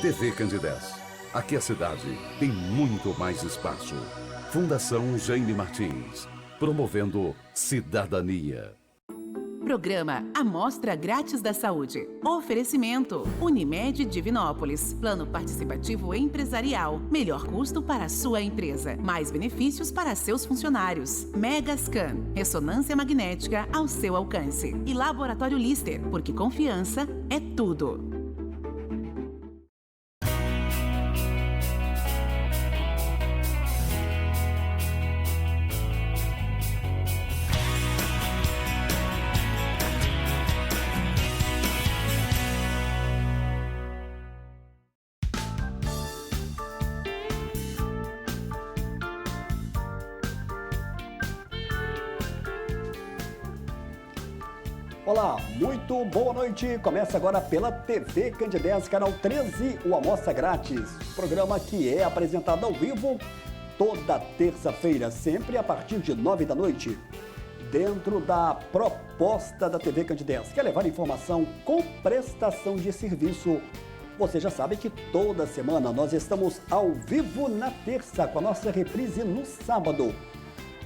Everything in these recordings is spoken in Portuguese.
TV Candidez. Aqui a cidade tem muito mais espaço. Fundação Jaime Martins, promovendo cidadania. Programa Amostra Grátis da Saúde. Oferecimento Unimed Divinópolis. Plano participativo empresarial. Melhor custo para a sua empresa. Mais benefícios para seus funcionários. Megascan. Ressonância magnética ao seu alcance. E Laboratório Lister, porque confiança é tudo. Olá, muito boa noite. Começa agora pela TV Candidez, canal 13, o Amostra Grátis. Programa que é apresentado ao vivo toda terça-feira, sempre a partir de 9 da noite. Dentro da proposta da TV Candidez, que é levar informação com prestação de serviço. Você já sabe que toda semana nós estamos ao vivo na terça, com a nossa reprise no sábado.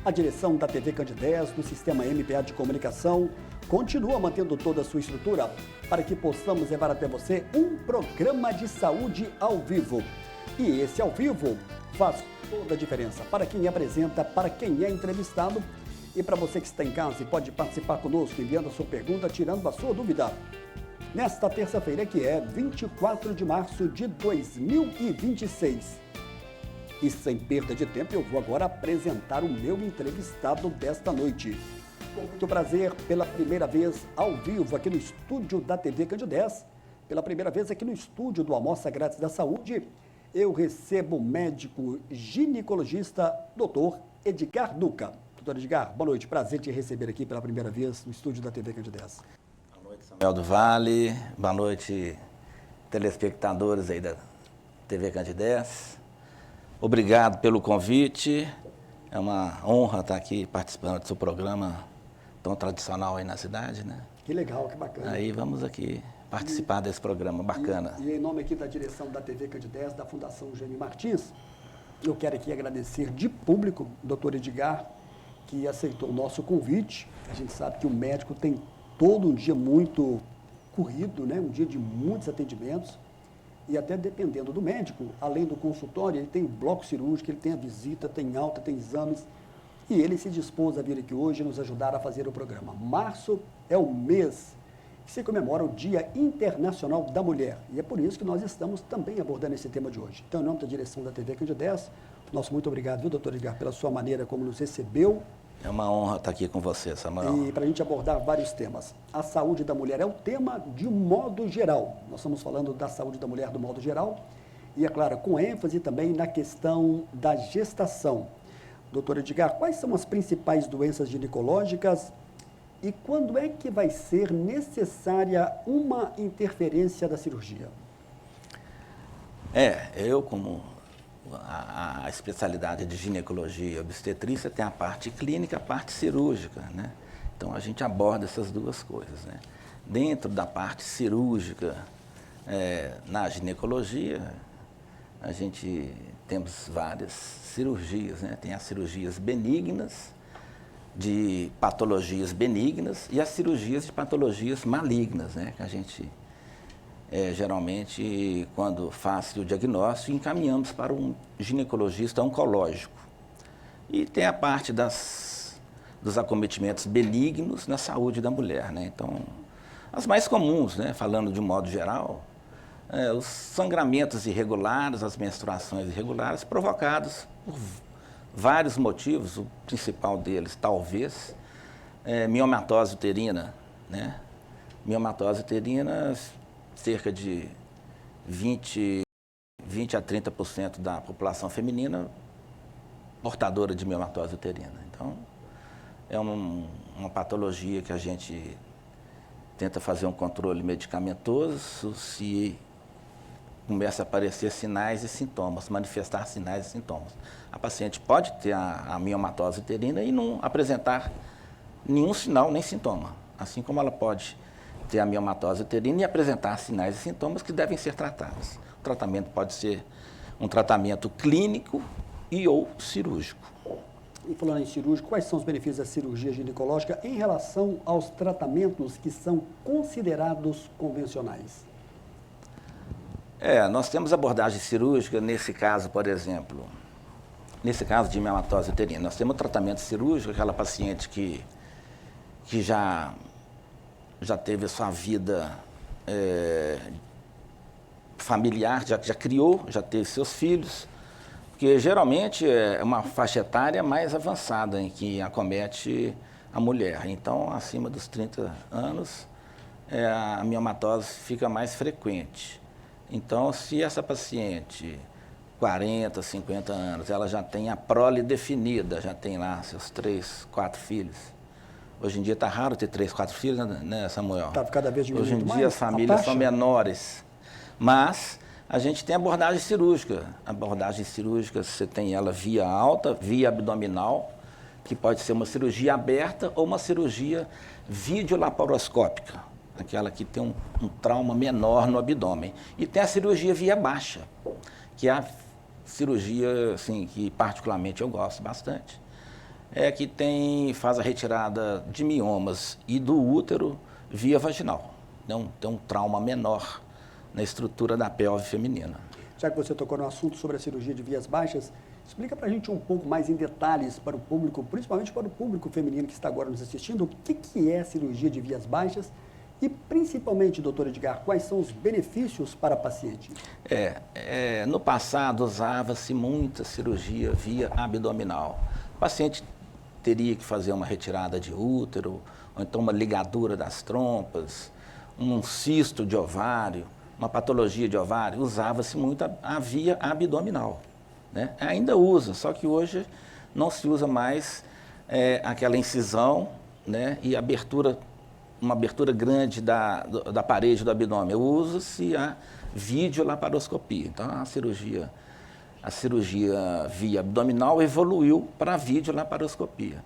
A direção da TV Candidez, do Sistema MPA de Comunicação, continua mantendo toda a sua estrutura para que possamos levar até você um programa de saúde ao vivo. E esse ao vivo faz toda a diferença para quem apresenta, para quem é entrevistado e para você que está em casa e pode participar conosco enviando a sua pergunta, tirando a sua dúvida. Nesta terça-feira, que é 24 de março de 2026. E sem perda de tempo, eu vou agora apresentar o meu entrevistado desta noite. Com muito prazer, pela primeira vez ao vivo aqui no estúdio da TV Candidez, pela primeira vez aqui no estúdio do Amostra Grátis da Saúde, eu recebo o médico ginecologista Dr. Edgar Duca. Doutor Edgar, boa noite, prazer te receber aqui pela primeira vez no estúdio da TV Candidez. Boa noite, Samuel do Vale, boa noite, telespectadores aí da TV Candidez. Obrigado pelo convite, é uma honra estar aqui participando do seu programa tão tradicional aí na cidade, né? Que legal, que bacana. Aí vamos aqui participar desse programa bacana. E em nome aqui da direção da TV Candidez, da Fundação Jaime Martins, eu quero aqui agradecer de público o doutor Edgar, que aceitou o nosso convite. A gente sabe que o médico tem todo um dia muito corrido, né? Um dia de muitos atendimentos. E até dependendo do médico, além do consultório, ele tem o bloco cirúrgico, ele tem a visita, tem alta, tem exames. E ele se dispôs a vir aqui hoje e nos ajudar a fazer o programa. Março é o mês que se comemora o Dia Internacional da Mulher. E é por isso que nós estamos também abordando esse tema de hoje. Então, em nome da direção da TV Candidez, nosso muito obrigado, viu, doutor Edgar, pela sua maneira como nos recebeu. É uma honra estar aqui com você, Samuel. E para a gente abordar vários temas. A saúde da mulher é o tema de um modo geral. Nós estamos falando da saúde da mulher do modo geral. E, é claro, com ênfase também na questão da gestação. Doutor Edgar, quais são as principais doenças ginecológicas e quando é que vai ser necessária uma interferência da cirurgia? Eu como a especialidade de ginecologia e obstetrícia tem a parte clínica, a parte cirúrgica, né? Então a gente aborda essas duas coisas, né? Dentro da parte cirúrgica, na ginecologia, a gente temos várias cirurgias, né? Tem as cirurgias benignas, de patologias benignas e as cirurgias de patologias malignas, né? Que a gente geralmente, quando faz o diagnóstico, encaminhamos para um ginecologista oncológico. E tem a parte dos acometimentos benignos na saúde da mulher, né? Então, as mais comuns, né? Falando de um modo geral, os sangramentos irregulares, as menstruações irregulares, provocados por vários motivos, o principal deles, talvez, miomatose uterina, né? Miomatose uterina, cerca de 20 a 30% da população feminina portadora de miomatose uterina. Então, é uma patologia que a gente tenta fazer um controle medicamentoso, se começa a aparecer sinais e sintomas, manifestar sinais e sintomas. A paciente pode ter a miomatose uterina e não apresentar nenhum sinal nem sintoma, assim como ela pode ter a miomatose uterina e apresentar sinais e sintomas que devem ser tratados. tratamento pode ser um tratamento clínico e ou cirúrgico. E falando em cirúrgico, quais são os benefícios da cirurgia ginecológica em relação aos tratamentos que são considerados convencionais? Nós temos abordagem cirúrgica nesse caso, por exemplo, nesse caso de mielomatose uterina. Nós temos tratamento cirúrgico, aquela paciente que já teve a sua vida familiar, já criou, já teve seus filhos, porque geralmente é uma faixa etária mais avançada em que acomete a mulher. Então, acima dos 30 anos, a mielomatose fica mais frequente. Então, se essa paciente, 40, 50 anos, ela já tem a prole definida, já tem lá seus 3, 4 filhos. Hoje em dia está raro ter 3, 4 filhos, né, Samuel? Está cada vez diminuindo mais. Hoje em dia as famílias são menores. Mas a gente tem abordagem cirúrgica. A abordagem cirúrgica, você tem ela via alta, via abdominal, que pode ser uma cirurgia aberta ou uma cirurgia videolaparoscópica, aquela que tem um trauma menor no abdômen. E tem a cirurgia via baixa, que é a cirurgia assim, que particularmente eu gosto bastante. Que faz a retirada de miomas e do útero via vaginal. Tem um trauma menor na estrutura da pelve feminina. Já que você tocou no assunto sobre a cirurgia de vias baixas, explica para a gente um pouco mais em detalhes para o público, principalmente para o público feminino que está agora nos assistindo, o que é a cirurgia de vias baixas e, principalmente, doutor Edgar, quais são os benefícios para a paciente? No passado usava-se muita cirurgia via abdominal. O paciente teria que fazer uma retirada de útero, ou então uma ligadura das trompas, um cisto de ovário, uma patologia de ovário, usava-se muito a via abdominal, né? Ainda usa, só que hoje não se usa mais aquela incisão, né? E uma abertura grande da parede do abdômen. Usa-se a videolaparoscopia. Então, a cirurgia via abdominal evoluiu para a videolaparoscopia.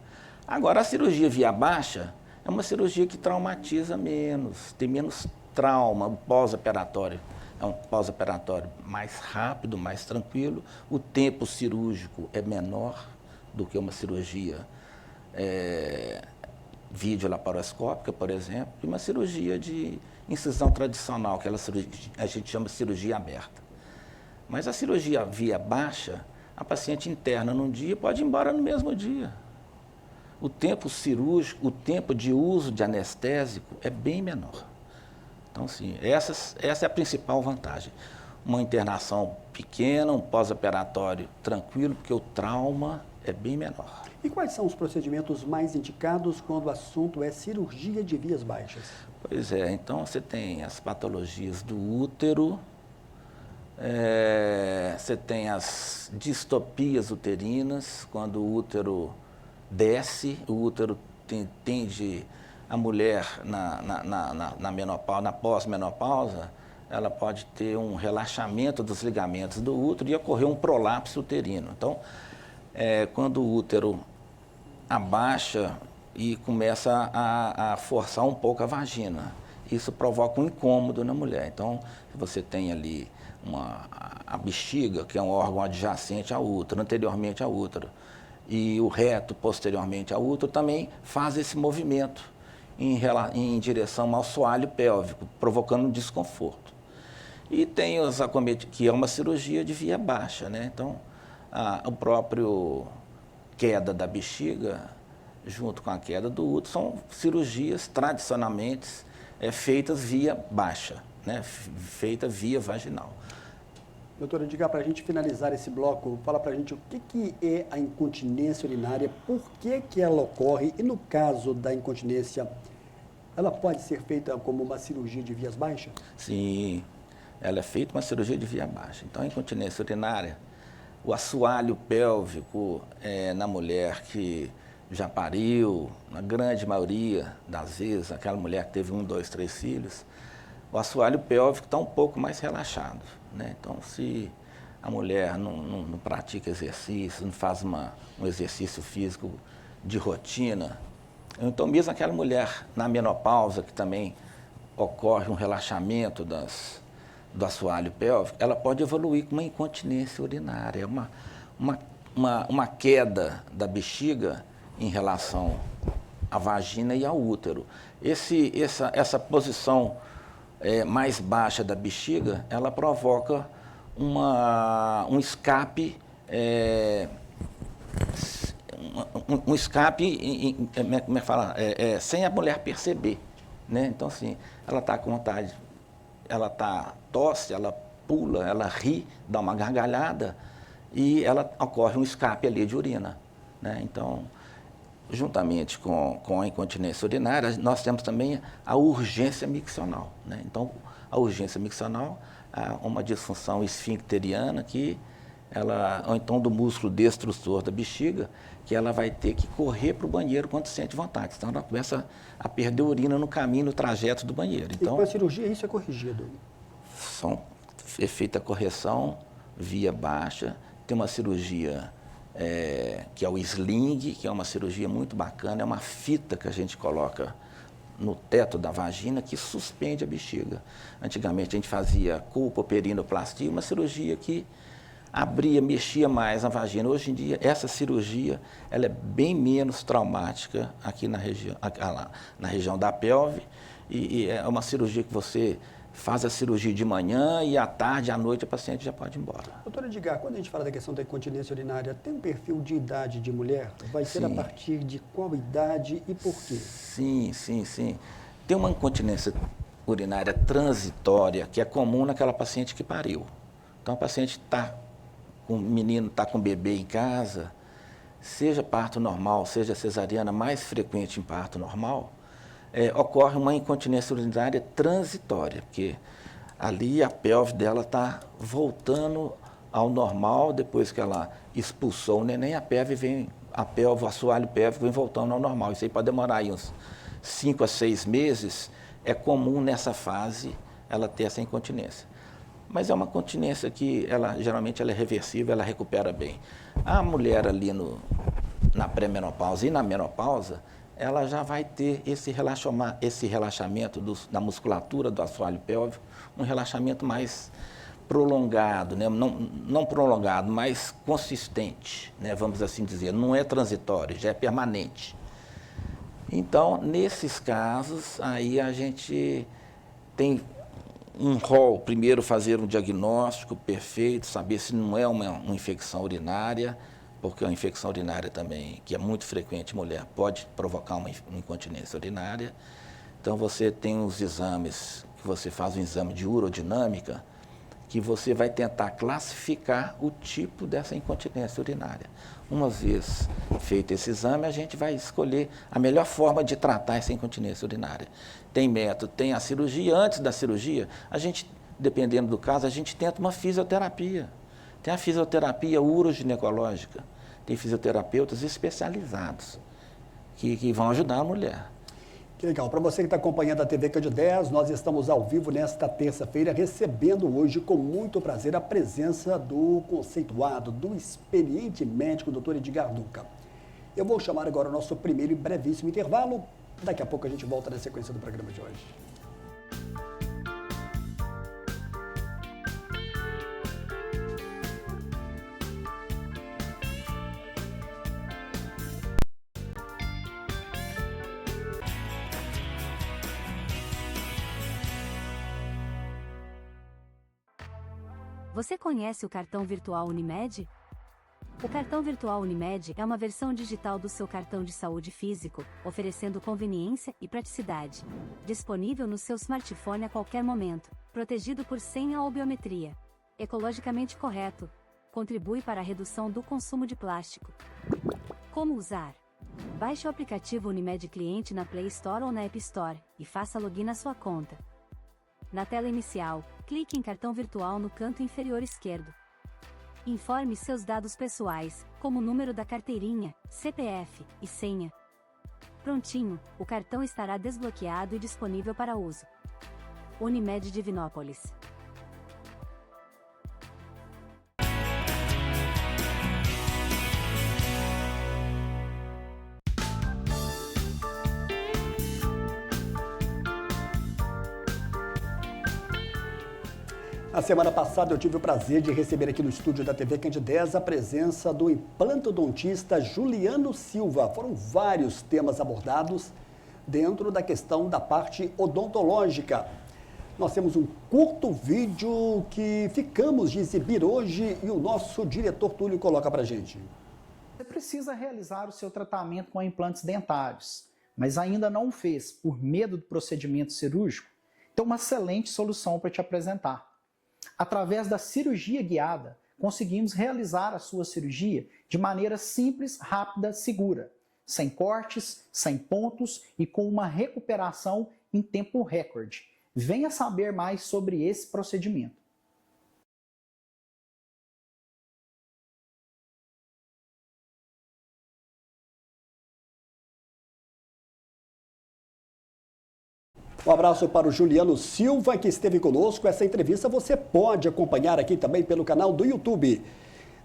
Agora, a cirurgia via baixa é uma cirurgia que traumatiza menos, tem menos trauma, o pós-operatório. É um pós-operatório mais rápido, mais tranquilo. O tempo cirúrgico é menor do que uma cirurgia videolaparoscópica, por exemplo, e uma cirurgia de incisão tradicional, que a gente chama de cirurgia aberta. Mas a cirurgia via baixa, a paciente interna num dia pode ir embora no mesmo dia. O tempo cirúrgico, o tempo de uso de anestésico é bem menor. Então, sim, essa é a principal vantagem. Uma internação pequena, um pós-operatório tranquilo, porque o trauma é bem menor. E quais são os procedimentos mais indicados quando o assunto é cirurgia de vias baixas? Pois é, então você tem as patologias do útero, você tem as distopias uterinas, quando o útero desce, o útero tende, a mulher na menopausa, na pós-menopausa, ela pode ter um relaxamento dos ligamentos do útero e ocorrer um prolapso uterino. Então, quando o útero abaixa e começa a forçar um pouco a vagina, isso provoca um incômodo na mulher. Então, você tem ali a bexiga, que é um órgão adjacente ao útero, anteriormente ao útero, e o reto posteriormente ao útero também faz esse movimento em direção ao soalho pélvico, provocando um desconforto. E tem que é uma cirurgia de via baixa, né? Então, o próprio queda da bexiga, junto com a queda do útero, são cirurgias tradicionalmente feitas via baixa, né? Feita via vaginal. Doutora, diga para a gente finalizar esse bloco, fala para a gente o que é a incontinência urinária, por que ela ocorre e no caso da incontinência, ela pode ser feita como uma cirurgia de vias baixas? Sim, ela é feita uma cirurgia de via baixa. Então, a incontinência urinária, o assoalho pélvico na mulher que já pariu, na grande maioria das vezes, aquela mulher que teve 1, 2, 3 filhos, o assoalho pélvico está um pouco mais relaxado, né? Então, se a mulher não pratica exercício, não faz um exercício físico de rotina, então mesmo aquela mulher na menopausa, que também ocorre um relaxamento do assoalho pélvico, ela pode evoluir com uma incontinência urinária, uma queda da bexiga em relação à vagina e ao útero. Essa posição mais baixa da bexiga, ela provoca um escape, um escape, como é que fala? Sem a mulher perceber, né? Então, assim, ela está com vontade, ela tosse, ela pula, ela ri, dá uma gargalhada e ocorre um escape ali de urina, né? Então, juntamente com a incontinência urinária, nós temos também a urgência miccional, né? Então, a urgência miccional é uma disfunção esfincteriana ou então do músculo destrutor da bexiga, que ela vai ter que correr para o banheiro quando sente vontade. Então, ela começa a perder urina no caminho, no trajeto do banheiro. Então, e com a cirurgia isso é corrigido? É feita a correção via baixa, tem uma cirurgia que é o sling, que é uma cirurgia muito bacana, é uma fita que a gente coloca no teto da vagina que suspende a bexiga. Antigamente a gente fazia colpoperinoplastia, uma cirurgia que abria, mexia mais a vagina. Hoje em dia, essa cirurgia ela é bem menos traumática aqui na região da pelve e é uma cirurgia que você faz a cirurgia de manhã e à tarde, à noite, a paciente já pode ir embora. Doutor Edgar, quando a gente fala da questão da incontinência urinária, tem um perfil de idade de mulher? Vai ser a partir de qual idade e por quê? Sim. Tem uma incontinência urinária transitória que é comum naquela paciente que pariu. Então, a paciente o menino está com o bebê em casa, seja parto normal, seja cesariana, mais frequente em parto normal, ocorre uma incontinência urinária transitória, porque ali a pelve dela está voltando ao normal, depois que ela expulsou o neném, o assoalho pélvico vem voltando ao normal. Isso aí pode demorar aí uns 5 a 6 meses, é comum nessa fase ela ter essa incontinência. Mas é uma continência que geralmente ela é reversível, ela recupera bem. A mulher ali na pré-menopausa e na menopausa, ela já vai ter esse relaxamento da musculatura do assoalho pélvico, um relaxamento mais prolongado, né? Não prolongado, mas consistente, né? Vamos assim dizer, não é transitório, já é permanente. Então, nesses casos, aí a gente tem um rol, primeiro fazer um diagnóstico perfeito, saber se não é uma infecção urinária, porque a infecção urinária também, que é muito frequente em mulher, pode provocar uma incontinência urinária. Então, você tem os exames, que você faz um exame de urodinâmica, que você vai tentar classificar o tipo dessa incontinência urinária. Uma vez feito esse exame, a gente vai escolher a melhor forma de tratar essa incontinência urinária. Tem método, tem a cirurgia. Antes da cirurgia, a gente, dependendo do caso, a gente tenta uma fisioterapia. Tem a fisioterapia uroginecológica, tem fisioterapeutas especializados que vão ajudar a mulher. Que legal. Para você que está acompanhando a TV Cândido 10, nós estamos ao vivo nesta terça-feira, recebendo hoje com muito prazer a presença do conceituado, do experiente médico, Dr. Edgar Duca. Eu vou chamar agora o nosso primeiro e brevíssimo intervalo. Daqui a pouco a gente volta na sequência do programa de hoje. Você conhece o cartão virtual Unimed? O cartão virtual Unimed é uma versão digital do seu cartão de saúde físico, oferecendo conveniência e praticidade. Disponível no seu smartphone a qualquer momento, protegido por senha ou biometria. Ecologicamente correto. Contribui para a redução do consumo de plástico. Como usar? Baixe o aplicativo Unimed Cliente na Play Store ou na App Store e faça login na sua conta. Na tela inicial, clique em cartão virtual no canto inferior esquerdo. Informe seus dados pessoais, como o número da carteirinha, CPF e senha. Prontinho, o cartão estará desbloqueado e disponível para uso. Unimed Divinópolis. Na semana passada eu tive o prazer de receber aqui no estúdio da TV Candidez a presença do implantodontista Juliano Silva. Foram vários temas abordados dentro da questão da parte odontológica. Nós temos um curto vídeo que ficamos de exibir hoje e o nosso diretor Túlio coloca pra gente. Você precisa realizar o seu tratamento com implantes dentários, mas ainda não o fez por medo do procedimento cirúrgico? Então, uma excelente solução para te apresentar. Através da cirurgia guiada, conseguimos realizar a sua cirurgia de maneira simples, rápida, segura, sem cortes, sem pontos e com uma recuperação em tempo recorde. Venha saber mais sobre esse procedimento. Um abraço para o Juliano Silva, que esteve conosco. Essa entrevista você pode acompanhar aqui também pelo canal do YouTube.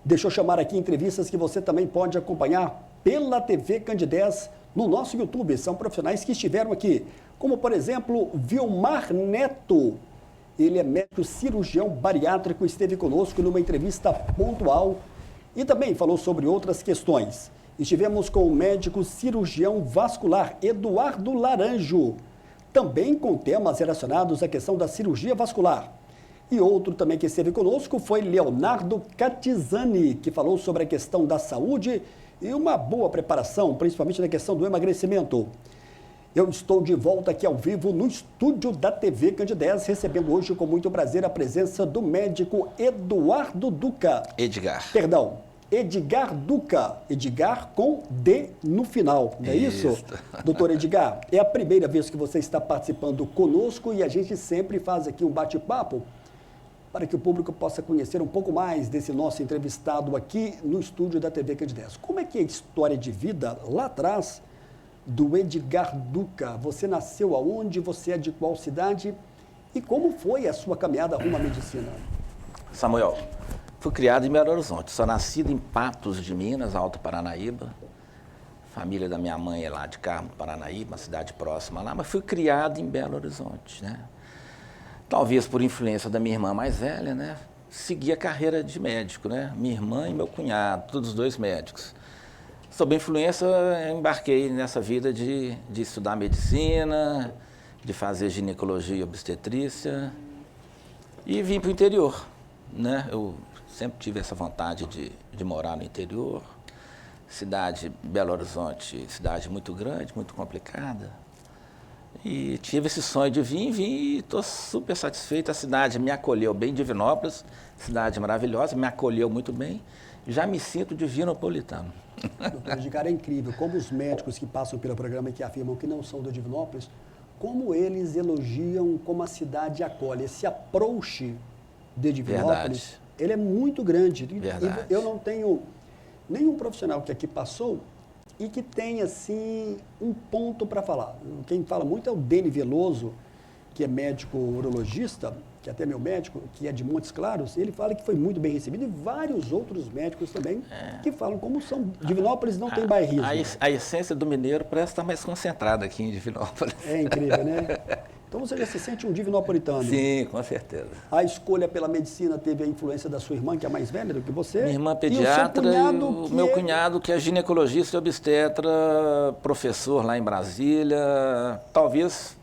Deixa eu chamar aqui entrevistas que você também pode acompanhar pela TV Candidez no nosso YouTube. São profissionais que estiveram aqui, como por exemplo, Vilmar Neto. Ele é médico cirurgião bariátrico, esteve conosco numa entrevista pontual e também falou sobre outras questões. Estivemos com o médico cirurgião vascular Eduardo Laranjo, também com temas relacionados à questão da cirurgia vascular. E outro também que esteve conosco foi Leonardo Catizani, que falou sobre a questão da saúde e uma boa preparação, principalmente na questão do emagrecimento. Eu estou de volta aqui ao vivo no estúdio da TV Candidez, recebendo hoje com muito prazer a presença do médico Eduardo Duca. Edgar Duca, Edgar com D no final, não é isso? Doutor Edgar, é a primeira vez que você está participando conosco e a gente sempre faz aqui um bate-papo para que o público possa conhecer um pouco mais desse nosso entrevistado aqui no estúdio da TV Candidez. Como é que é a história de vida lá atrás do Edgar Duca? Você nasceu aonde? Você é de qual cidade? E como foi a sua caminhada rumo à medicina? Samuel, fui criado em Belo Horizonte, sou nascido em Patos de Minas, Alto Paranaíba. A família da minha mãe é lá de Carmo do Paranaíba, uma cidade próxima lá, mas fui criado em Belo Horizonte, né? Talvez por influência da minha irmã mais velha, né? Segui a carreira de médico, né? Minha irmã e meu cunhado, todos os dois médicos. Sob influência, embarquei nessa vida de estudar medicina, de fazer ginecologia e obstetrícia e vim para o interior, né? Eu sempre tive essa vontade de morar no interior. Cidade, Belo Horizonte, cidade muito grande, muito complicada. E tive esse sonho de vir e estou super satisfeito. A cidade me acolheu bem, Divinópolis, cidade maravilhosa, me acolheu muito bem. Já me sinto divinopolitano. Doutor Edgar, é incrível como os médicos que passam pelo programa e que afirmam que não são de Divinópolis, como eles elogiam como a cidade acolhe. Esse approach de Divinópolis, Verdade. Ele é muito grande. Verdade. Eu não tenho nenhum profissional que aqui passou e que tenha, assim, um ponto para falar. Quem fala muito é o Deni Veloso, que é médico urologista, que é até meu médico, que é de Montes Claros. Ele fala que foi muito bem recebido e vários outros médicos também que falam como são. Divinópolis não tem bairrismo. A essência do mineiro parece estar mais concentrada aqui em Divinópolis. É incrível, né? Então você já se sente um divinopolitano. Sim, com certeza. A escolha pela medicina teve a influência da sua irmã, que é mais velha do que você? Minha irmã pediatra e o meu cunhado, que é ginecologista e obstetra, professor lá em Brasília. Talvez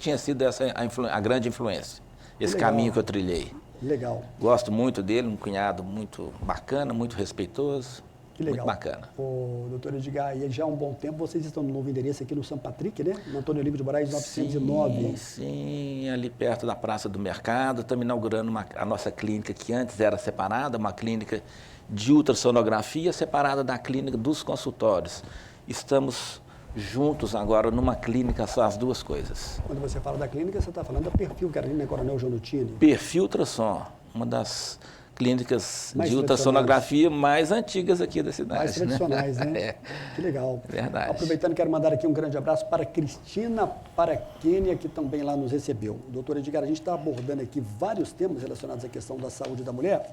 tenha sido essa a grande influência, esse caminho que eu trilhei. Legal. Gosto muito dele, um cunhado muito bacana, muito respeitoso. Que legal. Muito bacana. Ô, doutor Edgar, e já há um bom tempo vocês estão no novo endereço aqui no São Patrick, né? No Antônio Olímpio de Moraes, 909. Sim, ali perto da Praça do Mercado. Estamos inaugurando a nossa clínica, que antes era separada, uma clínica de ultrassonografia separada da clínica dos consultórios. Estamos juntos agora numa clínica, só as duas coisas. Quando você fala da clínica, você está falando da Perfil Carolina Coronel Jonutini? Perfil Ultrassom, uma das clínicas de ultrassonografia mais antigas aqui da cidade. Mais tradicionais, né? É. Que legal. Verdade. Aproveitando, quero mandar aqui um grande abraço para Cristina Paraquênia, que também lá nos recebeu. Doutor Edgar, a gente está abordando aqui vários temas relacionados à questão da saúde da mulher.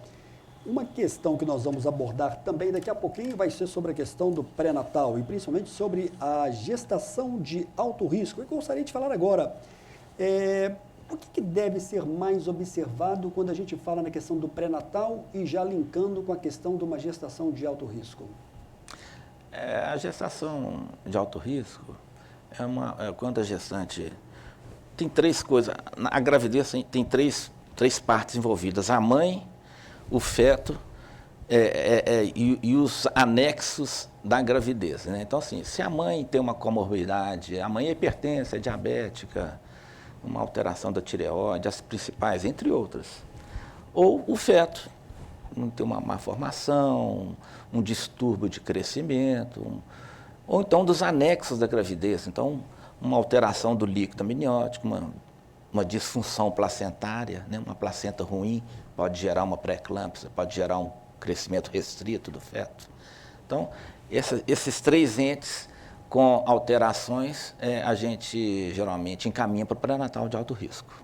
Uma questão que nós vamos abordar também daqui a pouquinho vai ser sobre a questão do pré-natal e principalmente sobre a gestação de alto risco. Eu gostaria de falar agora, O que deve ser mais observado quando a gente fala na questão do pré-natal e já linkando com a questão de uma gestação de alto risco? A gestação de alto risco é quando a gestante tem três coisas. A gravidez tem três partes envolvidas: a mãe, o feto e os anexos da gravidez, né? Então, assim, se a mãe tem uma comorbidade, a mãe é hipertensa, é diabética, uma alteração da tireoide, as principais, entre outras. Ou o feto, não tem uma má formação, um distúrbio de crescimento, ou então dos anexos da gravidez. Então, uma alteração do líquido amniótico, uma disfunção placentária, né? Uma placenta ruim pode gerar uma pré-eclâmpsia, pode gerar um crescimento restrito do feto. Então, esses três entes com alterações, a gente geralmente encaminha para o pré-natal de alto risco.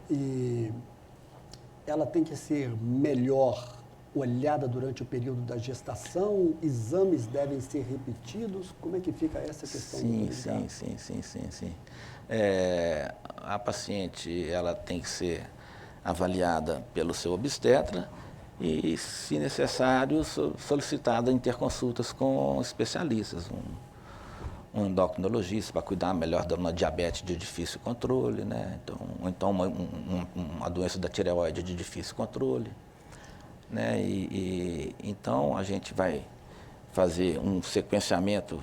E ela tem que ser melhor olhada durante o período da gestação? Exames devem ser repetidos? Como é que fica essa questão? Sim. A paciente ela tem que ser avaliada pelo seu obstetra e, se necessário, solicitada interconsultas com especialistas, um endocrinologista para cuidar melhor de uma diabetes de difícil controle, né? Então uma doença da tireoide de difícil controle, né? Então a gente vai fazer um sequenciamento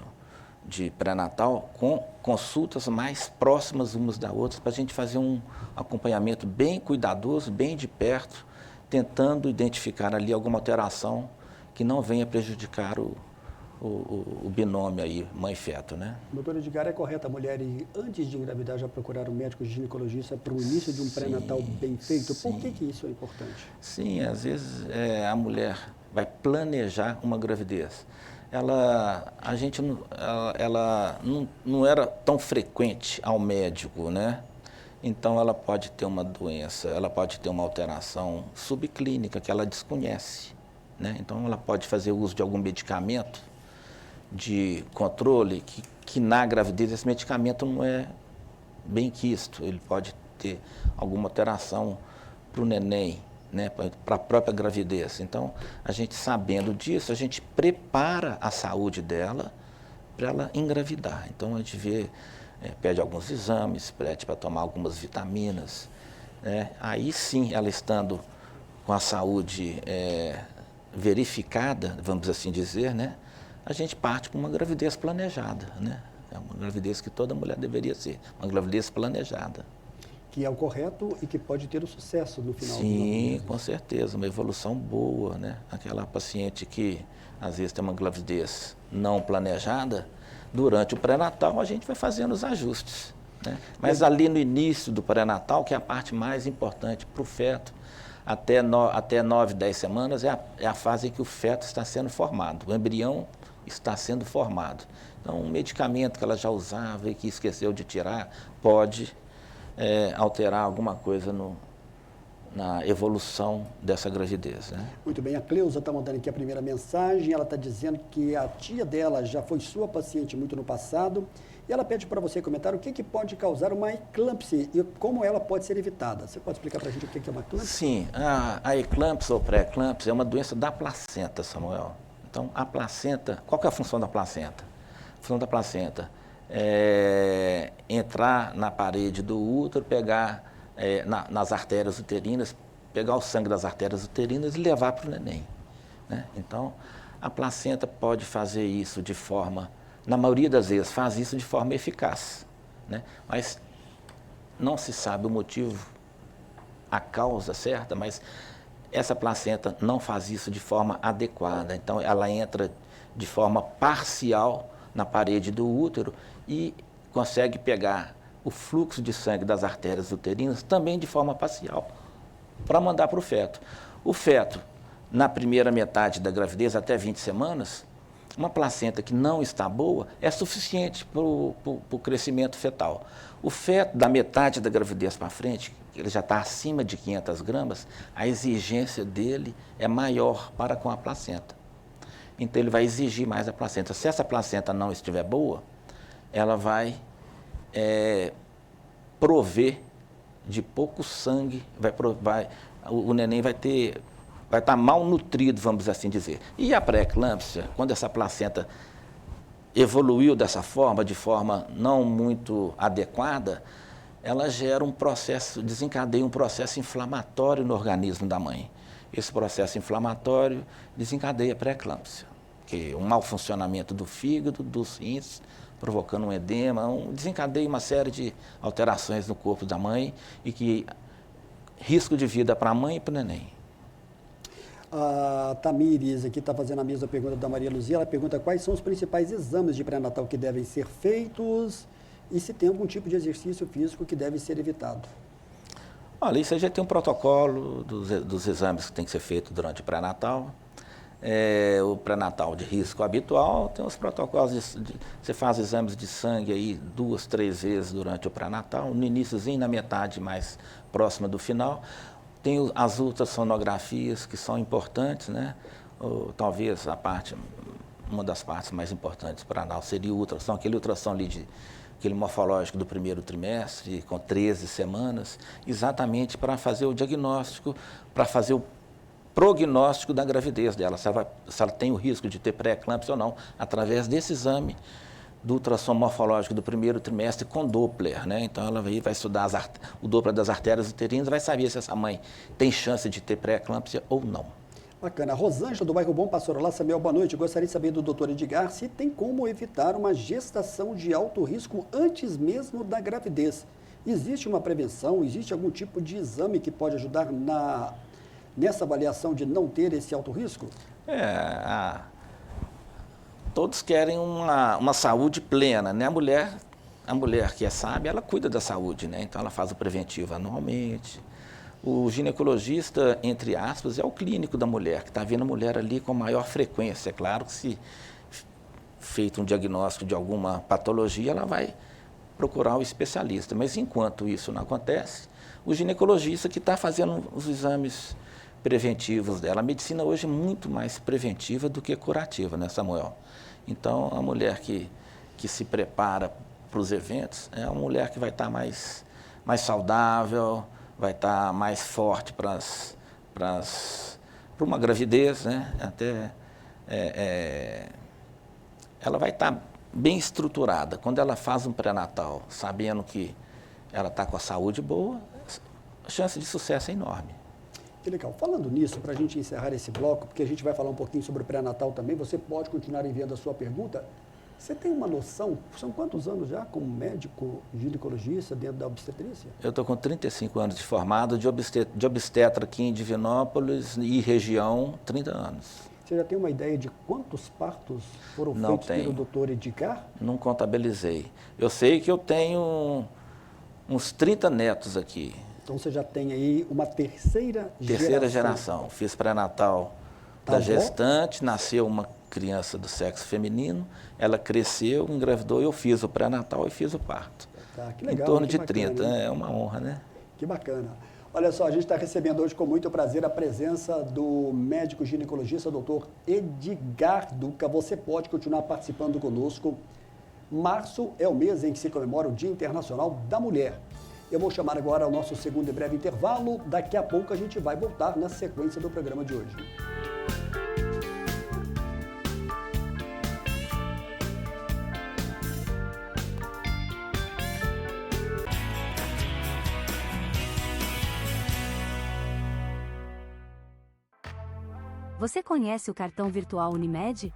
de pré-natal com consultas mais próximas umas da outra, para a gente fazer um acompanhamento bem cuidadoso, bem de perto, tentando identificar ali alguma alteração que não venha prejudicar o binômio aí, mãe-feto, né? Doutora Edgar, é correto a mulher, antes de engravidar, já procurar um médico ginecologista para o início de um pré-natal bem feito? Por que isso é importante? Sim, às vezes a mulher vai planejar uma gravidez. Ela não era tão frequente ao médico, né? Então, ela pode ter uma doença, ela pode ter uma alteração subclínica que ela desconhece, né? Então, ela pode fazer uso de algum medicamento de controle que na gravidez esse medicamento não é bem quisto. Ele pode ter alguma alteração para o neném, né? Para a própria gravidez. Então, a gente sabendo disso, a gente prepara a saúde dela para ela engravidar. Então, a gente pede alguns exames, pede para tomar algumas vitaminas, né? Aí sim, ela estando com a saúde verificada, vamos assim dizer, né? A gente parte para uma gravidez planejada, né? É uma gravidez que toda mulher deveria ser, uma gravidez planejada. Que é o correto e que pode ter o sucesso no final. Sim, com certeza, uma evolução boa, né? Aquela paciente que às vezes tem uma gravidez não planejada, durante o pré-natal a gente vai fazendo os ajustes, né? Mas ali no início do pré-natal, que é a parte mais importante para o feto, até 9, 10 semanas é a fase em que o feto está sendo formado, o embrião está sendo formado. Então, um medicamento que ela já usava e que esqueceu de tirar pode alterar alguma coisa na evolução dessa gravidez, né? Muito bem, a Cleusa está mandando aqui a primeira mensagem, ela está dizendo que a tia dela já foi sua paciente muito no passado, e ela pede para você comentar o que pode causar uma eclâmpsia e como ela pode ser evitada. Você pode explicar para a gente o que é uma eclâmpsia? Sim, a eclâmpsia ou pré-eclâmpsia é uma doença da placenta, Samuel. Então, a placenta, qual que é a função da placenta? A função da placenta é entrar na parede do útero, pegar nas artérias uterinas, pegar o sangue das artérias uterinas e levar para o neném, né? Então, a placenta pode fazer isso de forma, na maioria das vezes, faz isso de forma eficaz, né? Mas não se sabe o motivo, a causa certa, mas essa placenta não faz isso de forma adequada. Então, ela entra de forma parcial na parede do útero e consegue pegar o fluxo de sangue das artérias uterinas também de forma parcial, para mandar para o feto. O feto, na primeira metade da gravidez, até 20 semanas, uma placenta que não está boa é suficiente para o crescimento fetal. O feto, da metade da gravidez para frente, ele já está acima de 500 gramas, a exigência dele é maior para com a placenta. Então, ele vai exigir mais a placenta. Se essa placenta não estiver boa, ela vai prover de pouco sangue, o neném vai estar mal nutrido, vamos assim dizer. E a pré-eclâmpsia, quando essa placenta evoluiu dessa forma, de forma não muito adequada, ela gera desencadeia um processo inflamatório no organismo da mãe. Esse processo inflamatório desencadeia a pré-eclâmpsia, que é um mau funcionamento do fígado, dos rins, provocando um edema, desencadeia uma série de alterações no corpo da mãe e que risco de vida para a mãe e para o neném. A Tamires aqui está fazendo a mesma pergunta da Maria Luzia. Ela pergunta quais são os principais exames de pré-natal que devem ser feitos e se tem algum tipo de exercício físico que deve ser evitado. Olha, isso aí já tem um protocolo dos exames que tem que ser feito durante o pré-natal. O pré-natal de risco habitual, tem os protocolos, você faz exames de sangue aí 2, 3 vezes durante o pré-natal, no iníciozinho, na metade mais próxima do final. Tem as ultrassonografias que são importantes, né? Talvez uma das partes mais importantes para pré-natal seria o ultrassom, aquele ultrassom ali aquele morfológico do primeiro trimestre, com 13 semanas, exatamente para fazer o diagnóstico, para fazer o prognóstico da gravidez dela, se ela tem o risco de ter pré-eclâmpsia ou não, através desse exame do ultrassom morfológico do primeiro trimestre com Doppler, né? Então ela vai estudar o Doppler das artérias uterinas, vai saber se essa mãe tem chance de ter pré-eclâmpsia ou não. Bacana. Rosângela, do bairro Bom Pastor. Olá, Samuel, boa noite. Gostaria de saber do doutor Edgar se tem como evitar uma gestação de alto risco antes mesmo da gravidez. Existe uma prevenção, existe algum tipo de exame que pode ajudar nessa avaliação de não ter esse alto risco? Todos querem uma saúde plena, né? A mulher que é sábia, ela cuida da saúde, né? Então ela faz o preventivo anualmente. O ginecologista, entre aspas, é o clínico da mulher, que está vendo a mulher ali com maior frequência. É claro que se feito um diagnóstico de alguma patologia, ela vai procurar o especialista. Mas enquanto isso não acontece, o ginecologista que está fazendo os exames preventivos dela. A medicina hoje é muito mais preventiva do que curativa, né, Samuel? Então, a mulher que se prepara para os eventos é uma mulher que vai estar mais saudável, vai estar mais forte para uma gravidez, né? Ela vai estar bem estruturada. Quando ela faz um pré-natal, sabendo que ela está com a saúde boa, a chance de sucesso é enorme. Que legal. Falando nisso, para a gente encerrar esse bloco, porque a gente vai falar um pouquinho sobre o pré-natal também, você pode continuar enviando a sua pergunta. Você tem uma noção, são quantos anos já como médico ginecologista dentro da obstetrícia? Eu estou com 35 anos de formado, de obstetra aqui em Divinópolis e região, 30 anos. Você já tem uma ideia de quantos partos foram feitos pelo doutor Edgar? Não contabilizei. Eu sei que eu tenho uns 30 netos aqui. Então você já tem aí uma terceira geração. Fiz pré-natal da gestante, nasceu uma criança do sexo feminino, ela cresceu, engravidou, eu fiz o pré-natal e fiz o parto. Tá, que legal, em torno que de bacana, 30, hein? É uma honra, né? Que bacana. Olha só, a gente está recebendo hoje com muito prazer a presença do médico ginecologista, doutor Edgar Duca. Você pode continuar participando conosco. Março é o mês em que se comemora o Dia Internacional da Mulher. Eu vou chamar agora o nosso segundo e breve intervalo. Daqui a pouco a gente vai voltar na sequência do programa de hoje. Você conhece o cartão virtual Unimed?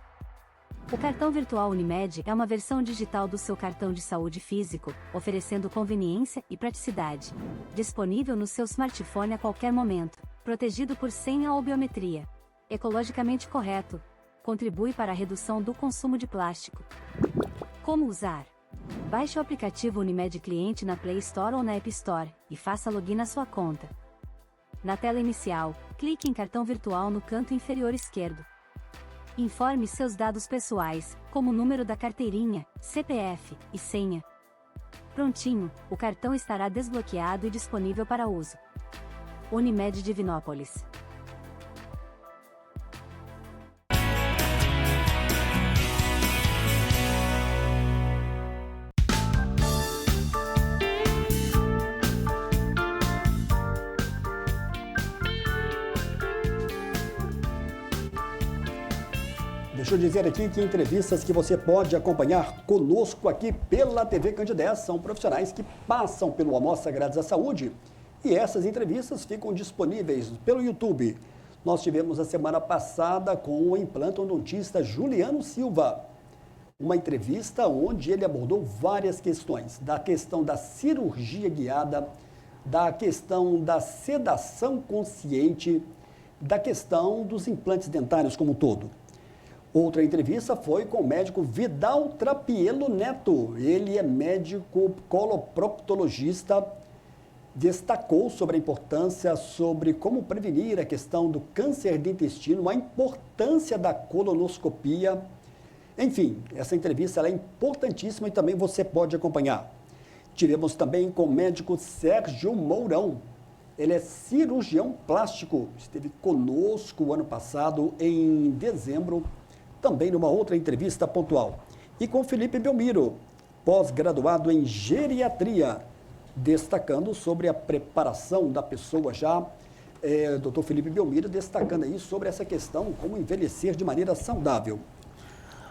O cartão virtual Unimed é uma versão digital do seu cartão de saúde físico, oferecendo conveniência e praticidade. Disponível no seu smartphone a qualquer momento, protegido por senha ou biometria. Ecologicamente correto. Contribui para a redução do consumo de plástico. Como usar? Baixe o aplicativo Unimed Cliente na Play Store ou na App Store e faça login na sua conta. Na tela inicial, clique em cartão virtual no canto inferior esquerdo. Informe seus dados pessoais, como o número da carteirinha, CPF e senha. Prontinho, o cartão estará desbloqueado e disponível para uso. Unimed Divinópolis. Deixa eu dizer aqui que entrevistas que você pode acompanhar conosco aqui pela TV Candidez são profissionais que passam pelo Amostra Grátis da Saúde e essas entrevistas ficam disponíveis pelo YouTube. Nós tivemos a semana passada com o implantodontista Juliano Silva, uma entrevista onde ele abordou várias questões, da questão da cirurgia guiada, da questão da sedação consciente, da questão dos implantes dentários como um todo. Outra entrevista foi com o médico Vidal Trapielo Neto. Ele é médico coloproctologista, destacou sobre a importância, sobre como prevenir a questão do câncer de intestino, a importância da colonoscopia. Enfim, essa entrevista ela é importantíssima e também você pode acompanhar. Tivemos também com o médico Sérgio Mourão. Ele é cirurgião plástico, esteve conosco ano passado, em dezembro, também numa outra entrevista pontual. E com Felipe Belmiro, pós-graduado em geriatria, destacando sobre a preparação da pessoa já. Dr. Felipe Belmiro destacando aí sobre essa questão, como envelhecer de maneira saudável.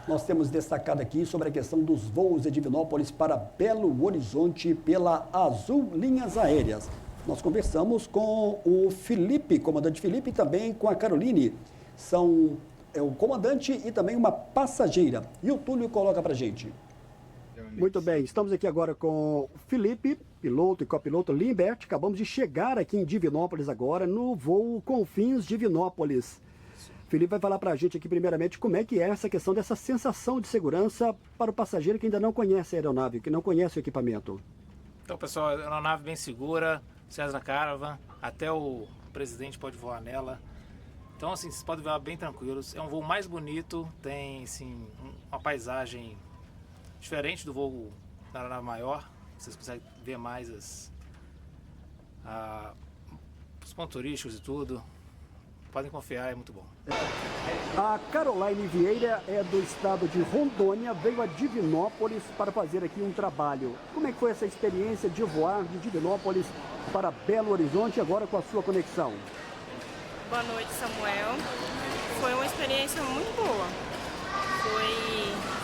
Nós temos destacado aqui sobre a questão dos voos de Divinópolis para Belo Horizonte pela Azul Linhas Aéreas. Nós conversamos com o Felipe, comandante Felipe, e também com a Caroline. São o comandante e também uma passageira. E o Túlio coloca para a gente. Muito bem, estamos aqui agora com o Felipe, piloto e copiloto Limbert. Acabamos de chegar aqui em Divinópolis agora, no voo Confins Divinópolis. Felipe vai falar para a gente aqui primeiramente como é que é essa questão dessa sensação de segurança para o passageiro que ainda não conhece a aeronave, que não conhece o equipamento. Então, pessoal, é uma nave bem segura, Cessna Caravan, até o presidente pode voar nela. Então, assim, vocês podem voar bem tranquilos. É um voo mais bonito, tem, assim, uma paisagem diferente do voo da aeronave maior. Vocês conseguem ver mais os pontos turísticos e tudo. Podem confiar, é muito bom. A Caroline Vieira é do estado de Rondônia, veio a Divinópolis para fazer aqui um trabalho. Como é que foi essa experiência de voar de Divinópolis para Belo Horizonte agora com a sua conexão? Boa noite, Samuel. Foi uma experiência muito boa.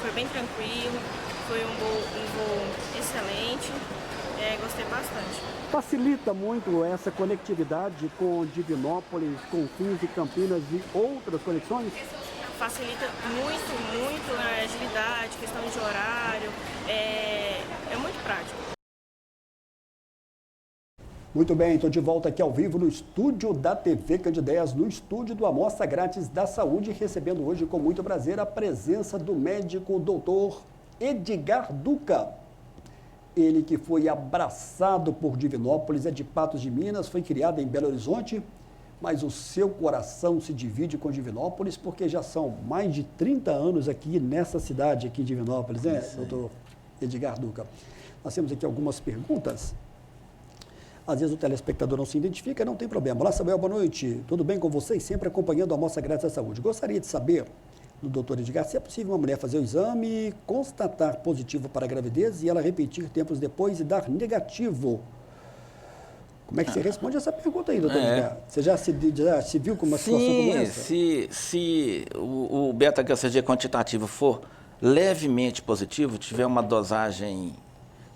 Foi bem tranquilo, foi um voo excelente. Gostei bastante. Facilita muito essa conectividade com Divinópolis, Confins e Campinas e outras conexões? Facilita muito a agilidade, questão de horário, é muito prático. Muito bem, estou de volta aqui ao vivo no estúdio da TV Candidez, no estúdio do Amostra Grátis da Saúde, recebendo hoje com muito prazer a presença do médico doutor Edgar Duca. Ele que foi abraçado por Divinópolis, é de Patos de Minas, foi criado em Belo Horizonte, mas o seu coração se divide com Divinópolis, porque já são mais de 30 anos aqui nessa cidade, aqui em Divinópolis, né, doutor Edgar Duca? Nós temos aqui algumas perguntas. Às vezes o telespectador não se identifica, não tem problema. Olá, Samuel, boa noite. Tudo bem com vocês? Sempre acompanhando a Amostra Grátis da Saúde. Gostaria de saber do doutor Edgar se é possível uma mulher fazer o exame, constatar positivo para a gravidez e ela repetir tempos depois e dar negativo. Como é que você responde essa pergunta aí, doutor Edgar? Você já se viu com uma situação como essa? Se o beta-HCG quantitativo for levemente positivo, tiver uma dosagem,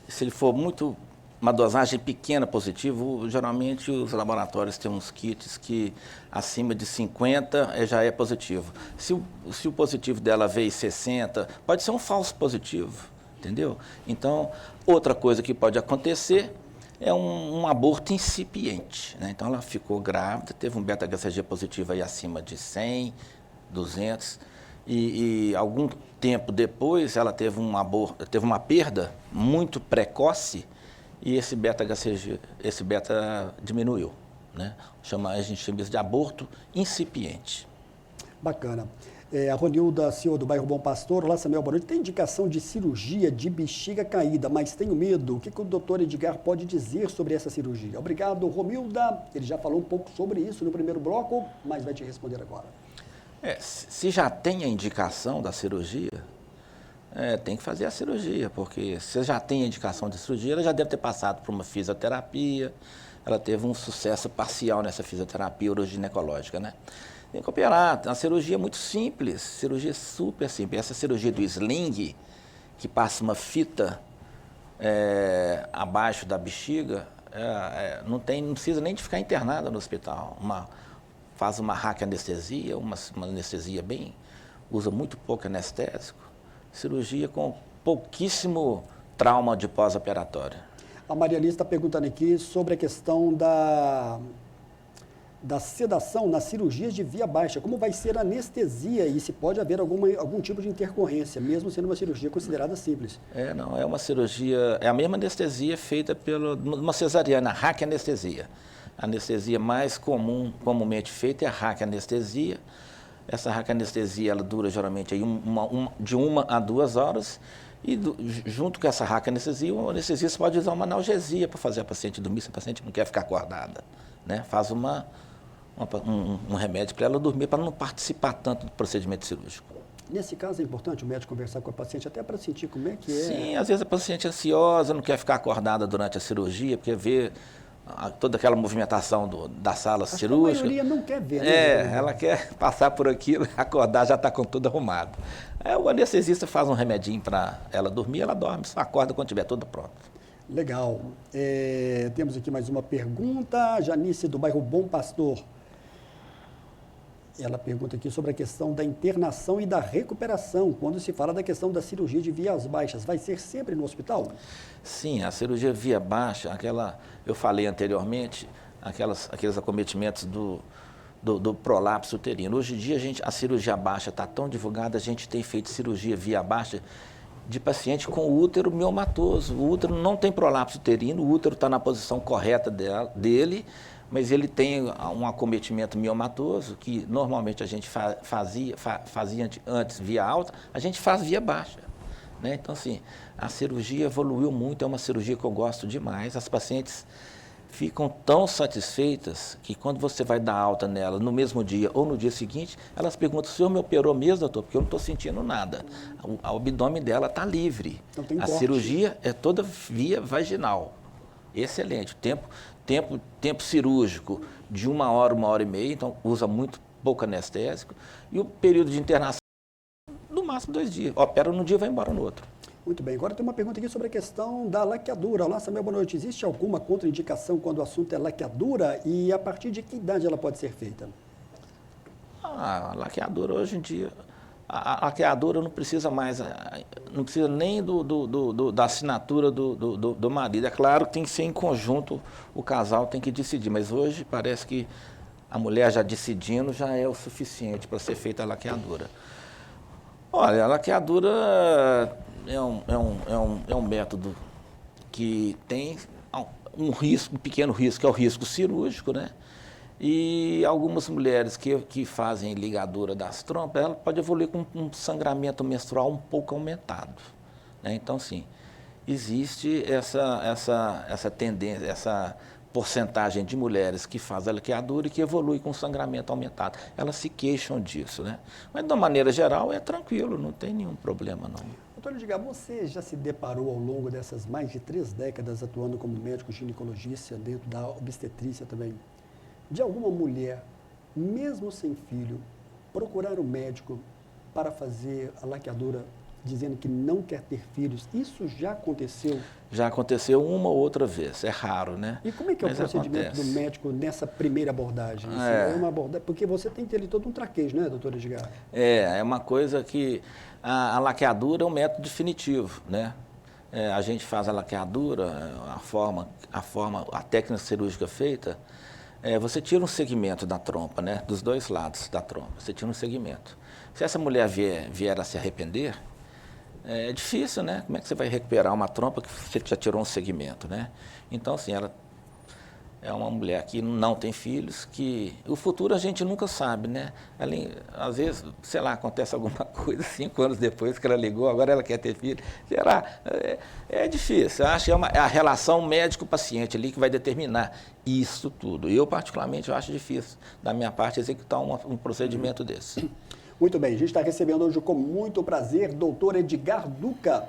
se ele for uma dosagem pequena positivo, geralmente os laboratórios têm uns kits que acima de 50 já é positivo. Se o positivo dela veio 60, pode ser um falso positivo, entendeu? Então, outra coisa que pode acontecer é um aborto incipiente, né? Então, ela ficou grávida, teve um beta-HCG positivo aí acima de 100, 200, e algum tempo depois ela teve teve uma perda muito precoce, e esse beta-HCG, esse beta diminuiu, né? A gente chama isso de aborto incipiente. Bacana. A Ronilda Silva do bairro Bom Pastor. Olá, Samuel, boa noite. Tem indicação de cirurgia de bexiga caída, mas tenho medo. O que o doutor Edgar pode dizer sobre essa cirurgia? Obrigado, Romilda. Ele já falou um pouco sobre isso no primeiro bloco, mas vai te responder agora. Se já tem a indicação da cirurgia, tem que fazer a cirurgia, porque se já tem a indicação de cirurgia, ela já deve ter passado por uma fisioterapia, ela teve um sucesso parcial nessa fisioterapia uroginecológica, né? Tem que operar. A cirurgia é muito simples, cirurgia super simples. Essa cirurgia do sling, que passa uma fita abaixo da bexiga, não precisa nem de ficar internada no hospital. Faz uma raquianestesia, uma anestesia usa muito pouco anestésico. Cirurgia com pouquíssimo trauma de pós-operatório. A Mariane está perguntando aqui sobre a questão da sedação nas cirurgias de via baixa. Como vai ser a anestesia e se pode haver algum tipo de intercorrência, mesmo sendo uma cirurgia considerada simples? Não, é uma cirurgia, é a mesma anestesia feita uma cesariana, raquianestesia. A anestesia mais comumente feita é a raquianestesia. Essa raquianestesia, ela dura geralmente aí de 1 a 2 horas. E junto com essa raquianestesia, o anestesista pode usar uma analgesia para fazer a paciente dormir, se a paciente não quer ficar acordada. Né? Faz um remédio para ela dormir, para não participar tanto do procedimento cirúrgico. Nesse caso é importante o médico conversar com a paciente até para sentir como é que é? Sim, às vezes a paciente é ansiosa, não quer ficar acordada durante a cirurgia, porque vê toda aquela movimentação da sala cirúrgica. A maioria não quer ver, né? Ela quer passar por aquilo, acordar, já está com tudo arrumado. O anestesista faz um remedinho para ela dormir, ela dorme, só acorda quando estiver tudo pronto. Legal. Temos aqui mais uma pergunta. Janice, do bairro Bom Pastor. Ela pergunta aqui sobre a questão da internação e da recuperação, quando se fala da questão da cirurgia de vias baixas. Vai ser sempre no hospital? Sim, a cirurgia via baixa, eu falei anteriormente, aqueles acometimentos do prolapso uterino. Hoje em dia, a cirurgia baixa está tão divulgada, a gente tem feito cirurgia via baixa de paciente com útero miomatoso. O útero não tem prolapso uterino, o útero está na posição correta dele, mas ele tem um acometimento miomatoso, que normalmente a gente fazia antes via alta, a gente faz via baixa. Né? Então, assim, a cirurgia evoluiu muito, é uma cirurgia que eu gosto demais. As pacientes ficam tão satisfeitas que quando você vai dar alta nela no mesmo dia ou no dia seguinte, elas perguntam: o senhor me operou mesmo, doutor? Porque eu não estou sentindo nada. O abdômen dela está livre. Então, a cirurgia é toda via vaginal. Excelente. Tempo cirúrgico de 1 hora, 1h30, então usa muito pouco anestésico. E o período de internação, no máximo 2 dias. Opera num dia e vai embora no outro. Muito bem. Agora tem uma pergunta aqui sobre a questão da laqueadura. Olá, Samuel, boa noite. Existe alguma contraindicação quando o assunto é laqueadura e a partir de que idade ela pode ser feita? A laqueadura hoje em dia, a laqueadura não precisa nem da assinatura do marido. É claro que tem que ser em conjunto, o casal tem que decidir, mas hoje parece que a mulher já decidindo já é o suficiente para ser feita a laqueadura. Olha, a laqueadura é um método que tem um pequeno risco, que é o risco cirúrgico, né? E algumas mulheres que fazem ligadura das trompas, ela pode evoluir com um sangramento menstrual um pouco aumentado. Né? Então, sim, existe essa tendência, essa porcentagem de mulheres que fazem a laqueadura e que evolui com sangramento aumentado. Elas se queixam disso, né? Mas, de uma maneira geral, é tranquilo, não tem nenhum problema, não. Doutor Edgar, você já se deparou ao longo dessas mais de 3 décadas atuando como médico ginecologista dentro da obstetrícia também, de alguma mulher, mesmo sem filho, procurar um médico para fazer a laqueadura dizendo que não quer ter filhos? Isso já aconteceu? Já aconteceu uma ou outra vez, é raro, né? E como é que é o procedimento do médico nessa primeira abordagem? É uma abordagem, porque você tem que ter ali todo um traquejo, né, doutor Edgar? É uma coisa que a laqueadura é um método definitivo, né? A gente faz a laqueadura, a técnica cirúrgica feita, você tira um segmento da trompa, né? Dos 2 lados da trompa, você tira um segmento. Se essa mulher vier a se arrepender, é difícil, né? Como é que você vai recuperar uma trompa que você já tirou um segmento, né? Então, assim, ela é uma mulher que não tem filhos, que o futuro a gente nunca sabe, né? Ela, às vezes, sei lá, acontece alguma coisa 5 anos depois que ela ligou, agora ela quer ter filho. Sei lá, é difícil. Eu acho que é a relação médico-paciente ali que vai determinar isso tudo. Eu, particularmente, eu acho difícil, da minha parte, executar um procedimento desse. Muito bem, a gente está recebendo hoje com muito prazer doutor Edgar Duca,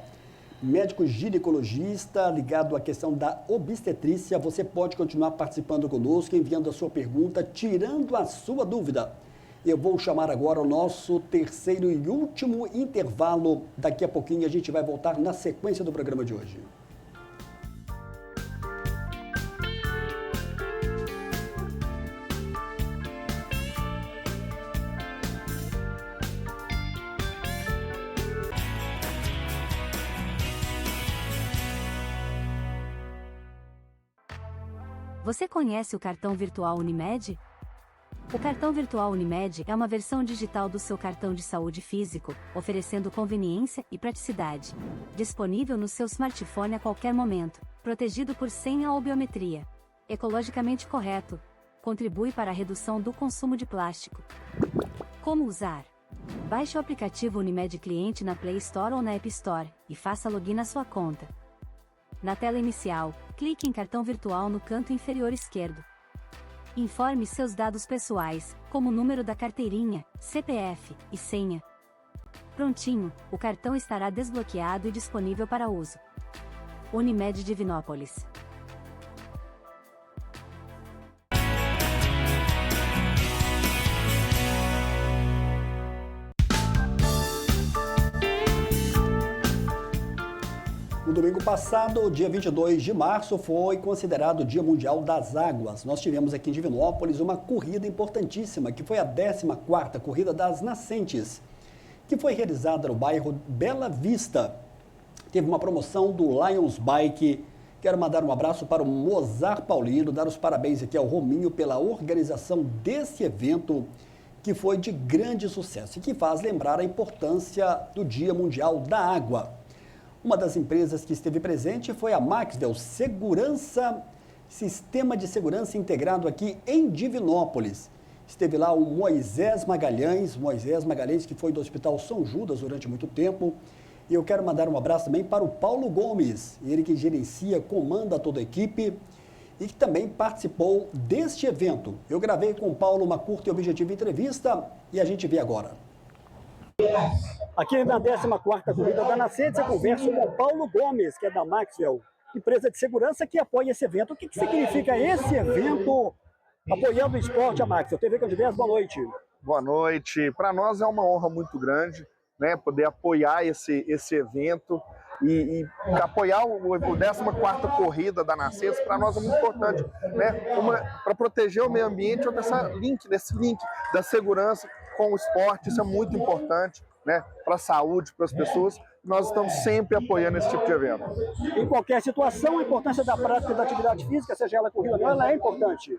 médico ginecologista ligado à questão da obstetrícia. Você pode continuar participando conosco, enviando a sua pergunta, tirando a sua dúvida. Eu vou chamar agora o nosso terceiro e último intervalo. Daqui a pouquinho a gente vai voltar na sequência do programa de hoje. Você conhece o cartão virtual Unimed? O cartão virtual Unimed é uma versão digital do seu cartão de saúde físico, oferecendo conveniência e praticidade. Disponível no seu smartphone a qualquer momento, protegido por senha ou biometria. Ecologicamente correto. Contribui para a redução do consumo de plástico. Como usar? Baixe o aplicativo Unimed Cliente na Play Store ou na App Store e faça login na sua conta. Na tela inicial, clique em cartão virtual no canto inferior esquerdo. Informe seus dados pessoais, como o número da carteirinha, CPF e senha. Prontinho, o cartão estará desbloqueado e disponível para uso. Unimed Divinópolis. No domingo passado, dia 22 de março, foi considerado o Dia Mundial das Águas. Nós tivemos aqui em Divinópolis uma corrida importantíssima, que foi a 14ª Corrida das Nascentes, que foi realizada no bairro Bela Vista. Teve uma promoção do Lions Bike. Quero mandar um abraço para o Mozart Paulino, dar os parabéns aqui ao Rominho pela organização desse evento, que foi de grande sucesso e que faz lembrar a importância do Dia Mundial da Água. Uma das empresas que esteve presente foi a Maxwell Segurança, Sistema de Segurança Integrado aqui em Divinópolis. Esteve lá o Moisés Magalhães que foi do Hospital São Judas durante muito tempo. E eu quero mandar um abraço também para o Paulo Gomes, ele que gerencia, comanda toda a equipe e que também participou deste evento. Eu gravei com o Paulo uma curta e objetiva entrevista e a gente vê agora. Aqui na 14ª Corrida da Nascentes, eu converso com o Paulo Gomes, que é da Maxwell, empresa de segurança que apoia esse evento. O que significa esse evento apoiando o esporte, a Maxwell? TV Candidez, boa noite. Boa noite. Para nós é uma honra muito grande, né, poder apoiar esse evento e apoiar o 14ª Corrida da Nascentes. Para nós é muito importante, né, para proteger o meio ambiente, desse link da segurança com o esporte. Isso é muito importante, né, para a saúde, para as pessoas. Nós estamos sempre apoiando esse tipo de evento. Em qualquer situação, a importância da prática da atividade física, seja ela corrida ou não, ela é importante.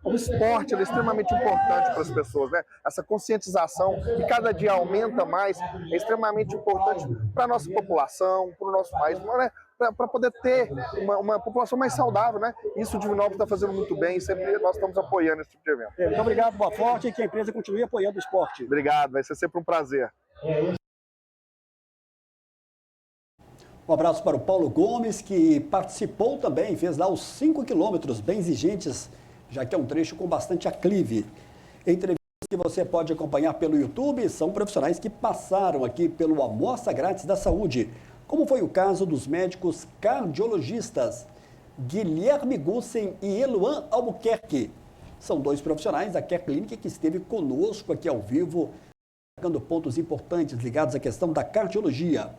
O esporte é extremamente importante para as pessoas, né? Essa conscientização, que cada dia aumenta mais, é extremamente importante para a nossa população, para o nosso país, né? Para poder ter uma população mais saudável, né? Isso o Divinópolis está fazendo muito bem e sempre nós estamos apoiando esse tipo de evento. Muito obrigado, boa sorte e que a empresa continue apoiando o esporte. Obrigado, vai ser sempre um prazer. Um abraço para o Paulo Gomes, que participou também, fez lá os 5 quilômetros bem exigentes, já que é um trecho com bastante aclive. Entrevistas que você pode acompanhar pelo YouTube são profissionais que passaram aqui pelo Amostra Grátis da Saúde, como foi o caso dos médicos cardiologistas Guilherme Gussen e Eluan Albuquerque. São dois profissionais da Care Clinic que esteve conosco aqui ao vivo, destacando pontos importantes ligados à questão da cardiologia.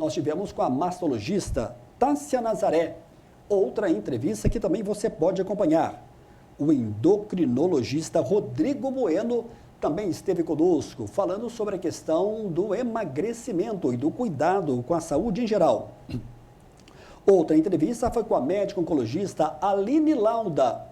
Nós tivemos com a mastologista Tássia Nazaré, outra entrevista que também você pode acompanhar. O endocrinologista Rodrigo Bueno também esteve conosco, falando sobre a questão do emagrecimento e do cuidado com a saúde em geral. Outra entrevista foi com a médica oncologista Aline Lauda.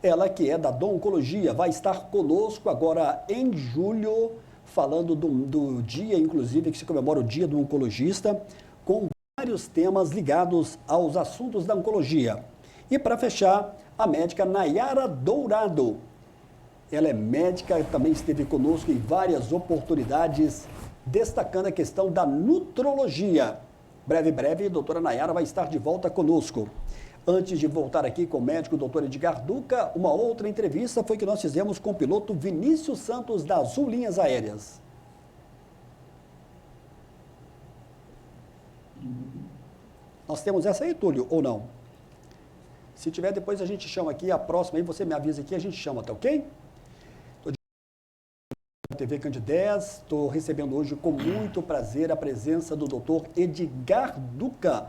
Ela que é da Dom Oncologia, vai estar conosco agora em julho, falando do dia, inclusive, que se comemora o Dia do Oncologista, com vários temas ligados aos assuntos da oncologia. E para fechar, a médica Nayara Dourado. Ela é médica, também esteve conosco em várias oportunidades, destacando a questão da nutrologia. Breve, a doutora Nayara vai estar de volta conosco. Antes de voltar aqui com o médico doutor Edgar Duca, uma outra entrevista foi que nós fizemos com o piloto Vinícius Santos da Azul Linhas Aéreas. Nós temos essa aí, Túlio, ou não? Se tiver, depois a gente chama aqui, a próxima aí você me avisa aqui, a gente chama, tá ok? TV Candidez. Estou recebendo hoje com muito prazer a presença do Dr. Edgar Duca,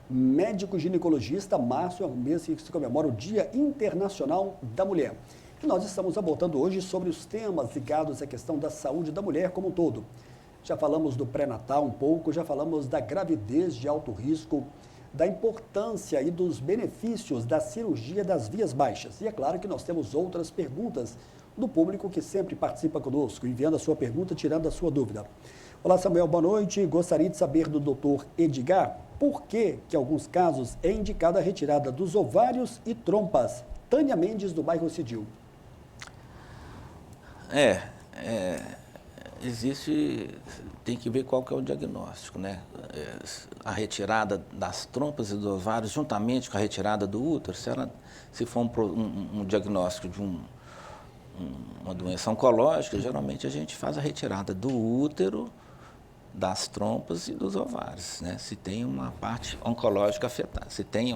médico ginecologista. Março é o mês que se comemora o Dia Internacional da Mulher. E nós estamos abordando hoje sobre os temas ligados à questão da saúde da mulher como um todo. Já falamos do pré-natal um pouco, já falamos da gravidez de alto risco, da importância e dos benefícios da cirurgia das vias baixas. E é claro que nós temos outras perguntas do público que sempre participa conosco, enviando a sua pergunta, tirando a sua dúvida. Olá, Samuel, boa noite. Gostaria de saber do Dr. Edgar por que em alguns casos é indicada a retirada dos ovários e trompas. Tânia Mendes, do bairro Cidil. Tem que ver qual que é o diagnóstico, né? A retirada das trompas e dos ovários, juntamente com a retirada do útero, se for um diagnóstico de uma doença oncológica, geralmente a gente faz a retirada do útero, das trompas e dos ovários, né? Se tem uma parte oncológica afetada, se tem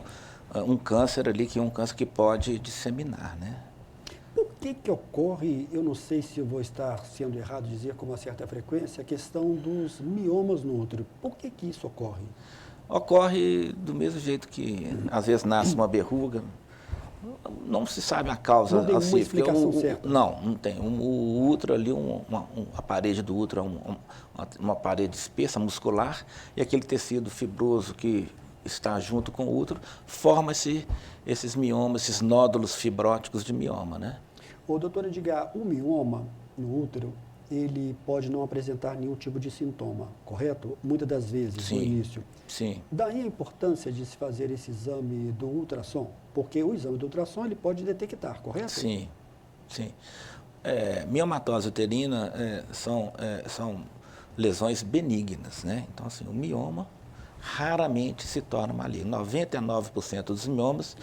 um câncer ali, que é um câncer que pode disseminar, né? Por que ocorre, eu não sei se eu vou estar sendo errado dizer com uma certa frequência, a questão dos miomas no útero? Por que isso ocorre? Ocorre do mesmo jeito que às vezes nasce uma verruga. Não se sabe a causa. Não tem uma explicação certa. Não tem. O útero ali, a parede do útero é uma parede espessa, muscular, e aquele tecido fibroso que está junto com o útero forma esses miomas, esses nódulos fibróticos de mioma, né? Ô, doutor Edgar, o mioma no útero, ele pode não apresentar nenhum tipo de sintoma, correto? Muitas das vezes, sim, no início. Sim. Daí a importância de se fazer esse exame do ultrassom, porque o exame do ultrassom ele pode detectar, correto? Sim, sim. Miomatose uterina são lesões benignas, né? Então, assim, o mioma raramente se torna maligno. 99% dos miomas,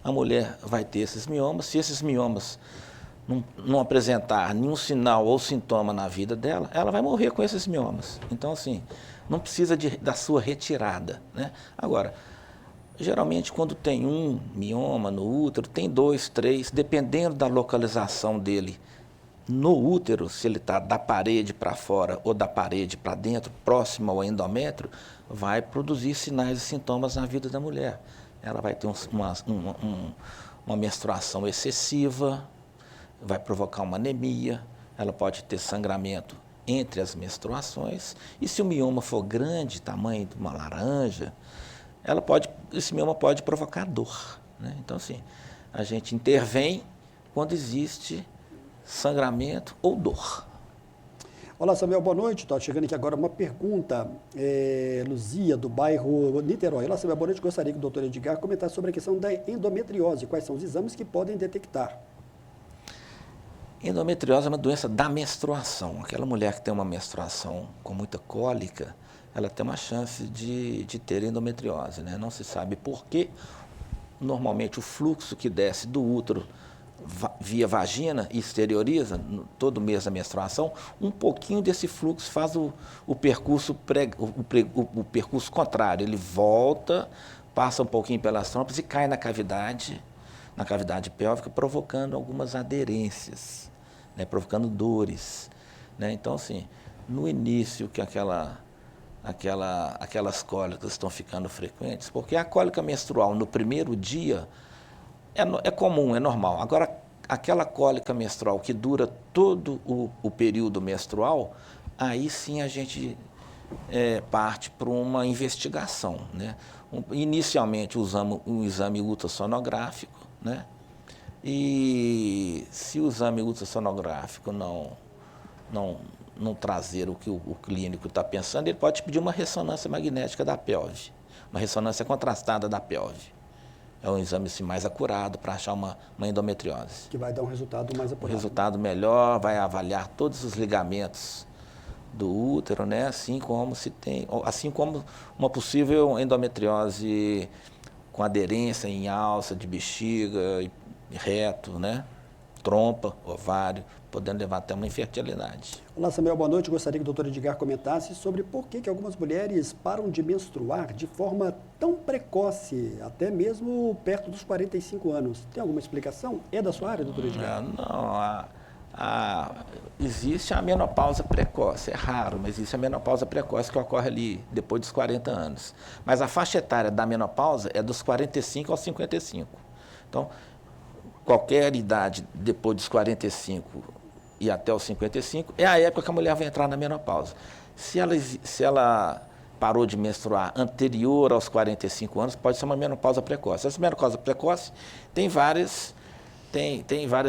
a mulher vai ter esses miomas. Se esses miomas não apresentar nenhum sinal ou sintoma na vida dela, ela vai morrer com esses miomas. Então, assim, não precisa da sua retirada, né? Agora, geralmente, quando tem um mioma no útero, tem 2, 3, dependendo da localização dele no útero, se ele está da parede para fora ou da parede para dentro, próximo ao endométrio, vai produzir sinais e sintomas na vida da mulher. Ela vai ter uma menstruação excessiva, vai provocar uma anemia, ela pode ter sangramento entre as menstruações, e se o mioma for grande, tamanho de uma laranja, esse mioma pode provocar dor, né? Então, assim, a gente intervém quando existe sangramento ou dor. Olá, Samuel, boa noite. Estou chegando aqui agora uma pergunta. Luzia, do bairro Niterói. Olá, Samuel, boa noite. Gostaria que o doutor Edgar comentasse sobre a questão da endometriose. Quais são os exames que podem detectar? Endometriose é uma doença da menstruação. Aquela mulher que tem uma menstruação com muita cólica, ela tem uma chance de ter endometriose, né? Não se sabe por quê. Normalmente o fluxo que desce do útero via vagina e exterioriza todo mês da menstruação, um pouquinho desse fluxo faz o percurso contrário. Ele volta, passa um pouquinho pelas trompas e cai na cavidade pélvica, provocando algumas aderências, né, provocando dores, né? Então, assim, no início que aquelas cólicas estão ficando frequentes, porque a cólica menstrual no primeiro dia é comum, é normal. Agora, aquela cólica menstrual que dura todo o período menstrual, aí sim a gente parte para uma investigação, né? Inicialmente usamos um exame ultrassonográfico, né? E se o exame ultrassonográfico não trazer o que o clínico está pensando, ele pode pedir uma ressonância magnética da pelve, uma ressonância contrastada da pelve. É um exame assim, mais acurado para achar uma endometriose. Que vai dar um resultado mais apurado. Um resultado melhor, vai avaliar todos os ligamentos do útero, né? Assim como uma possível endometriose com aderência em alça de bexiga, reto, né? Trompa, ovário, podendo levar até uma infertilidade. Olá, Samuel, boa noite. Gostaria que o doutor Edgar comentasse sobre por que algumas mulheres param de menstruar de forma tão precoce, até mesmo perto dos 45 anos. Tem alguma explicação? É da sua área, doutor Edgar? Não, Existe a menopausa precoce, é raro, mas existe a menopausa precoce que ocorre ali depois dos 40 anos. Mas a faixa etária da menopausa é dos 45 aos 55. Então, qualquer idade depois dos 45 e até os 55 é a época que a mulher vai entrar na menopausa. Se ela parou de menstruar anterior aos 45 anos, pode ser uma menopausa precoce. Essa menopausa precoce tem várias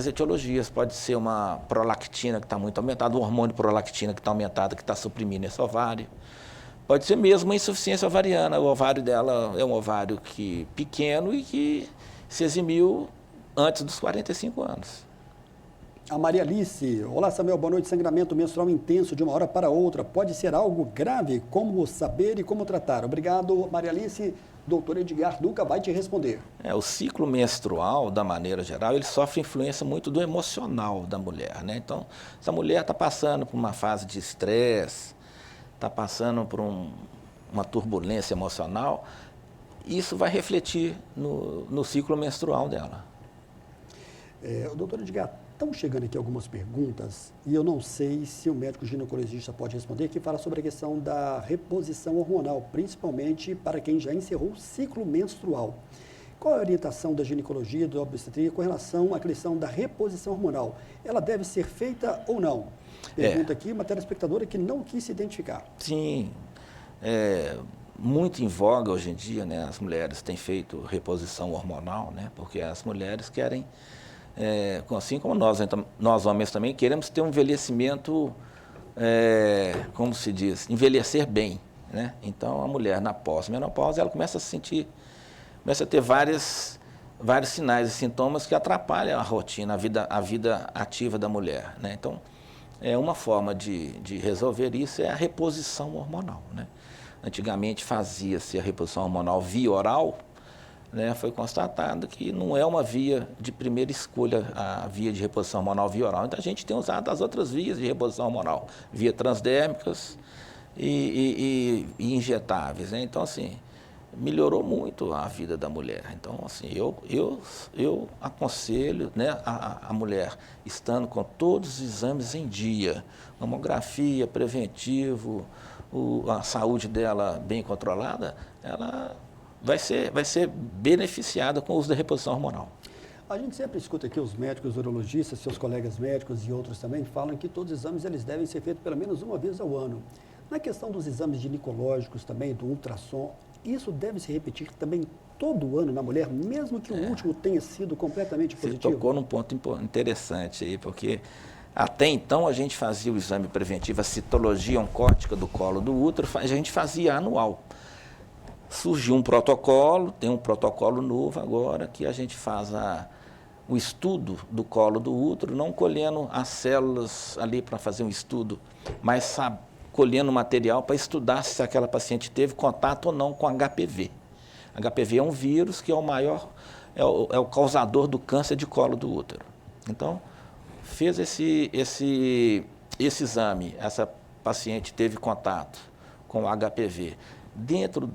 etiologias. Pode ser uma prolactina que está muito aumentada, um hormônio prolactina que está aumentado, que está suprimindo esse ovário. Pode ser mesmo uma insuficiência ovariana. O ovário dela é um ovário pequeno e que se eximiu antes dos 45 anos. A Maria Alice, olá Samuel, boa noite. Sangramento menstrual intenso de uma hora para outra pode ser algo grave? Como saber e como tratar? Obrigado, Maria Alice. Doutor Edgar Duca vai te responder. O ciclo menstrual, da maneira geral, ele sofre influência muito do emocional da mulher, né? Então, se a mulher está passando por uma fase de estresse, está passando por uma turbulência emocional, isso vai refletir no ciclo menstrual dela. Doutor Edgar, estão chegando aqui algumas perguntas e eu não sei se o médico ginecologista pode responder, que fala sobre a questão da reposição hormonal, principalmente para quem já encerrou o ciclo menstrual. Qual é a orientação da ginecologia, da obstetria com relação à questão da reposição hormonal? Ela deve ser feita ou não? Pergunta aqui uma telespectadora que não quis se identificar. Sim, muito em voga hoje em dia, né? As mulheres têm feito reposição hormonal, né? Porque as mulheres querem... assim como nós homens também queremos ter um envelhecimento, como se diz, envelhecer bem, né? Então, a mulher na pós-menopausa, ela começa a ter vários sinais e sintomas que atrapalham a rotina, a vida ativa da mulher, né? Então, uma forma de resolver isso é a reposição hormonal, né? Antigamente fazia-se a reposição hormonal via oral, né? Foi constatado que não é uma via de primeira escolha a via de reposição hormonal via oral. Então, a gente tem usado as outras vias de reposição hormonal, via transdérmicas e injetáveis, né? Então, assim, melhorou muito a vida da mulher. Então, assim, eu aconselho, né, a mulher, estando com todos os exames em dia, mamografia, preventivo, a saúde dela bem controlada, ela vai ser beneficiada com o uso da reposição hormonal. A gente sempre escuta aqui os médicos, os urologistas, seus colegas médicos e outros também falam que todos os exames eles devem ser feitos pelo menos uma vez ao ano. Na questão dos exames ginecológicos também, do ultrassom, isso deve se repetir também todo ano na mulher, mesmo que o último tenha sido completamente positivo? Você tocou num ponto interessante aí, porque até então a gente fazia o exame preventivo, a citologia oncótica do colo do útero, a gente fazia anual. Surgiu um protocolo, tem um protocolo novo agora, que a gente faz o estudo do colo do útero, não colhendo as células ali para fazer um estudo, mas colhendo material para estudar se aquela paciente teve contato ou não com HPV. HPV é um vírus que é o causador do câncer de colo do útero. Então, fez esse exame, essa paciente teve contato com o HPV. Dentro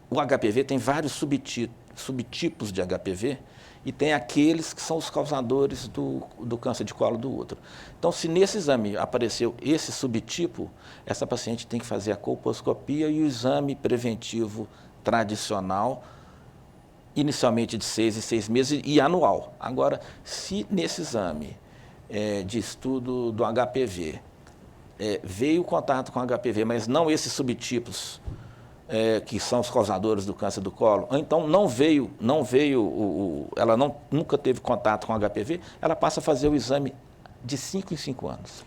o HPV tem vários subtipos de HPV e tem aqueles que são os causadores do câncer de colo do útero. Então, se nesse exame apareceu esse subtipo, essa paciente tem que fazer a colposcopia e o exame preventivo tradicional, inicialmente de 6 em 6 meses e anual. Agora, se nesse exame de estudo do HPV veio contato com HPV, mas não esses subtipos que são os causadores do câncer do colo, ou então ela nunca teve contato com HPV, ela passa a fazer o exame de 5 em 5 anos.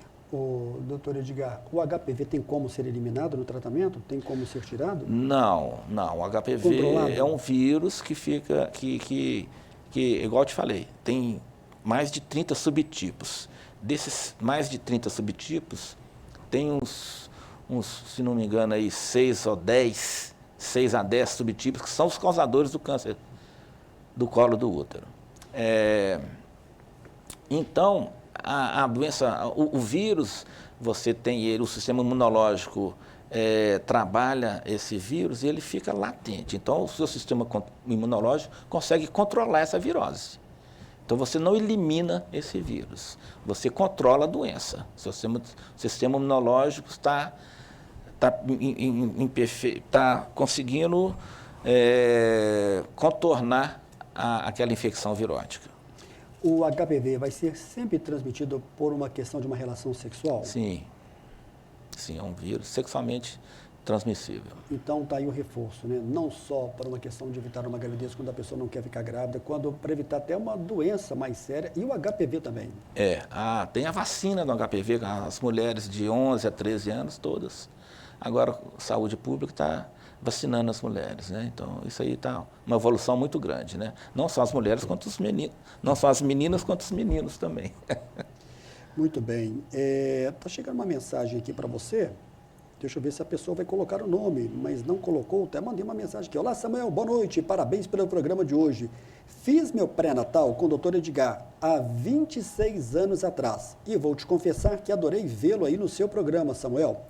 Doutor Edgar, o HPV tem como ser eliminado no tratamento? Tem como ser tirado? Não. O HPV controlado? É um vírus que fica, que, igual eu te falei, tem mais de 30 subtipos. Desses mais de 30 subtipos, tem uns, se não me engano, aí 6 a 10 subtipos que são os causadores do câncer do colo do útero. Então, a doença, o vírus, você tem ele, o sistema imunológico trabalha esse vírus e ele fica latente. Então, o seu sistema imunológico consegue controlar essa virose. Então, você não elimina esse vírus, você controla a doença. O sistema imunológico está conseguindo contornar aquela infecção virótica. O HPV vai ser sempre transmitido por uma questão de uma relação sexual? Sim, é um vírus sexualmente transmissível. Então está aí o reforço, né? Não só para uma questão de evitar uma gravidez quando a pessoa não quer ficar grávida, quando para evitar até uma doença mais séria e o HPV também. Tem a vacina do HPV, as mulheres de 11 a 13 anos todas. Agora a saúde pública está vacinando as mulheres, né? Então isso aí está uma evolução muito grande, né? Não só as mulheres quanto os meninos, não só as meninas quanto os meninos também. Muito bem. Está chegando uma mensagem aqui para você. Deixa eu ver se a pessoa vai colocar o nome, mas não colocou. Até mandei uma mensagem aqui. Olá, Samuel, boa noite. Parabéns pelo programa de hoje. Fiz meu pré-natal com o Dr. Edgar há 26 anos atrás. E vou te confessar que adorei vê-lo aí no seu programa, Samuel.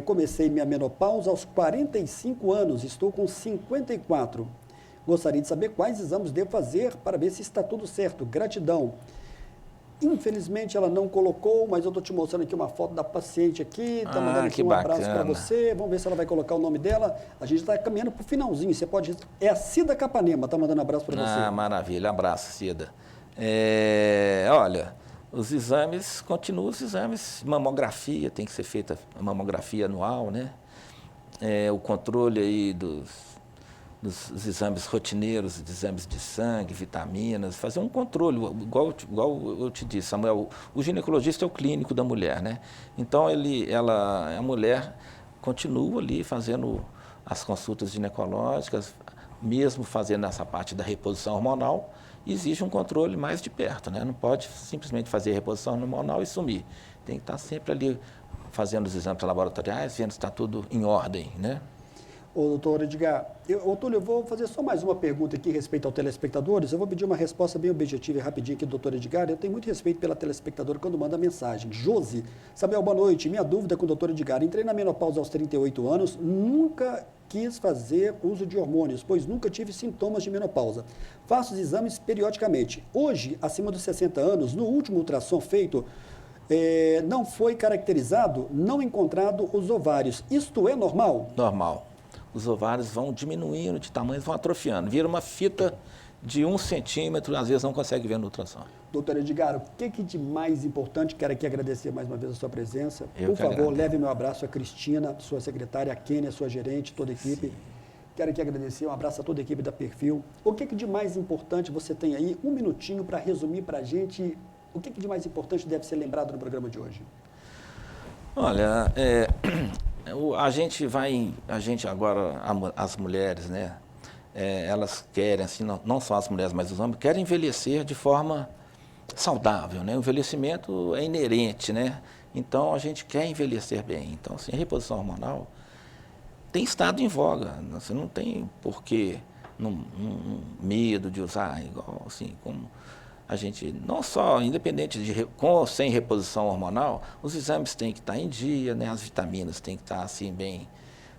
Comecei minha menopausa aos 45 anos. Estou com 54. Gostaria de saber quais exames devo fazer para ver se está tudo certo. Gratidão. Infelizmente ela não colocou, mas eu estou te mostrando aqui uma foto da paciente aqui, está mandando aqui um abraço para você, vamos ver se ela vai colocar o nome dela. A gente está caminhando para o finalzinho, você pode... É a Cida Capanema, está mandando um abraço para você. Maravilha, abraço, Cida. Olha, os exames, continuam os exames, mamografia, tem que ser feita a mamografia anual, né? O controle aí dos exames rotineiros, exames de sangue, vitaminas, fazer um controle, igual eu te disse, Samuel, o ginecologista é o clínico da mulher, né? Então, a mulher continua ali fazendo as consultas ginecológicas, mesmo fazendo essa parte da reposição hormonal, exige um controle mais de perto, né? Não pode simplesmente fazer a reposição hormonal e sumir. Tem que estar sempre ali fazendo os exames laboratoriais, vendo se está tudo em ordem, né? Ô, doutor Edgar, Túlio, eu vou fazer só mais uma pergunta aqui respeito aos telespectadores. Eu vou pedir uma resposta bem objetiva e rapidinho aqui do doutor Edgar. Eu tenho muito respeito pela telespectadora quando manda mensagem. Josi, Samuel, boa noite. Minha dúvida com o doutor Edgar. Entrei na menopausa aos 38 anos, nunca quis fazer uso de hormônios, pois nunca tive sintomas de menopausa. Faço os exames periodicamente. Hoje, acima dos 60 anos, no último ultrassom feito, não foi caracterizado, não encontrado os ovários. Isto é normal? Normal. Os ovários vão diminuindo de tamanho, vão atrofiando. Vira uma fita de 1 centímetro, às vezes não consegue ver no ultrassom. Doutor Edgar, o que de mais importante? Quero aqui agradecer mais uma vez a sua presença. Eu Por favor, leve meu abraço a Cristina, sua secretária, a Kênia, sua gerente, toda a equipe. Sim. Quero aqui agradecer, um abraço a toda a equipe da Perfil. O que de mais importante você tem aí? Um minutinho para resumir para a gente o que de mais importante deve ser lembrado no programa de hoje. Olha, a gente agora, as mulheres, né, elas querem, assim, não só as mulheres, mas os homens, querem envelhecer de forma saudável, né? O envelhecimento é inerente, né? Então, a gente quer envelhecer bem. Então, assim, a reposição hormonal tem estado em voga. Você não tem porquê medo de usar, igual, assim, como... A gente, não só, independente com ou sem reposição hormonal, os exames têm que estar em dia, né? As vitaminas têm que estar assim, bem,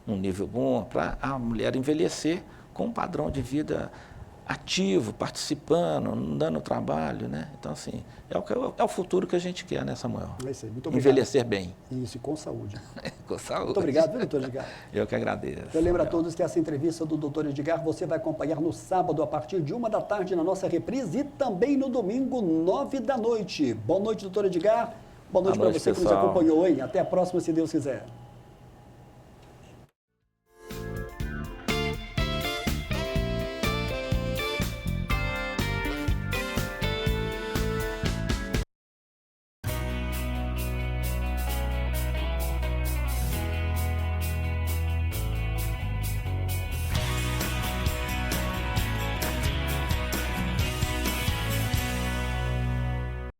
num nível bom, para a mulher envelhecer com um padrão de vida ativo, participando, dando trabalho, né? Então, assim, é o futuro que a gente quer, né, Samuel? É isso aí. Muito obrigado. Envelhecer bem. Isso, com saúde. Com saúde. Muito obrigado, viu, doutor Edgar? Eu que agradeço. Eu lembro a todos que essa entrevista do doutor Edgar você vai acompanhar no sábado a partir de 1 da tarde na nossa reprise e também no domingo, 9 da noite. Boa noite, doutor Edgar. Boa noite para você que nos acompanhou, hein? Até a próxima, se Deus quiser.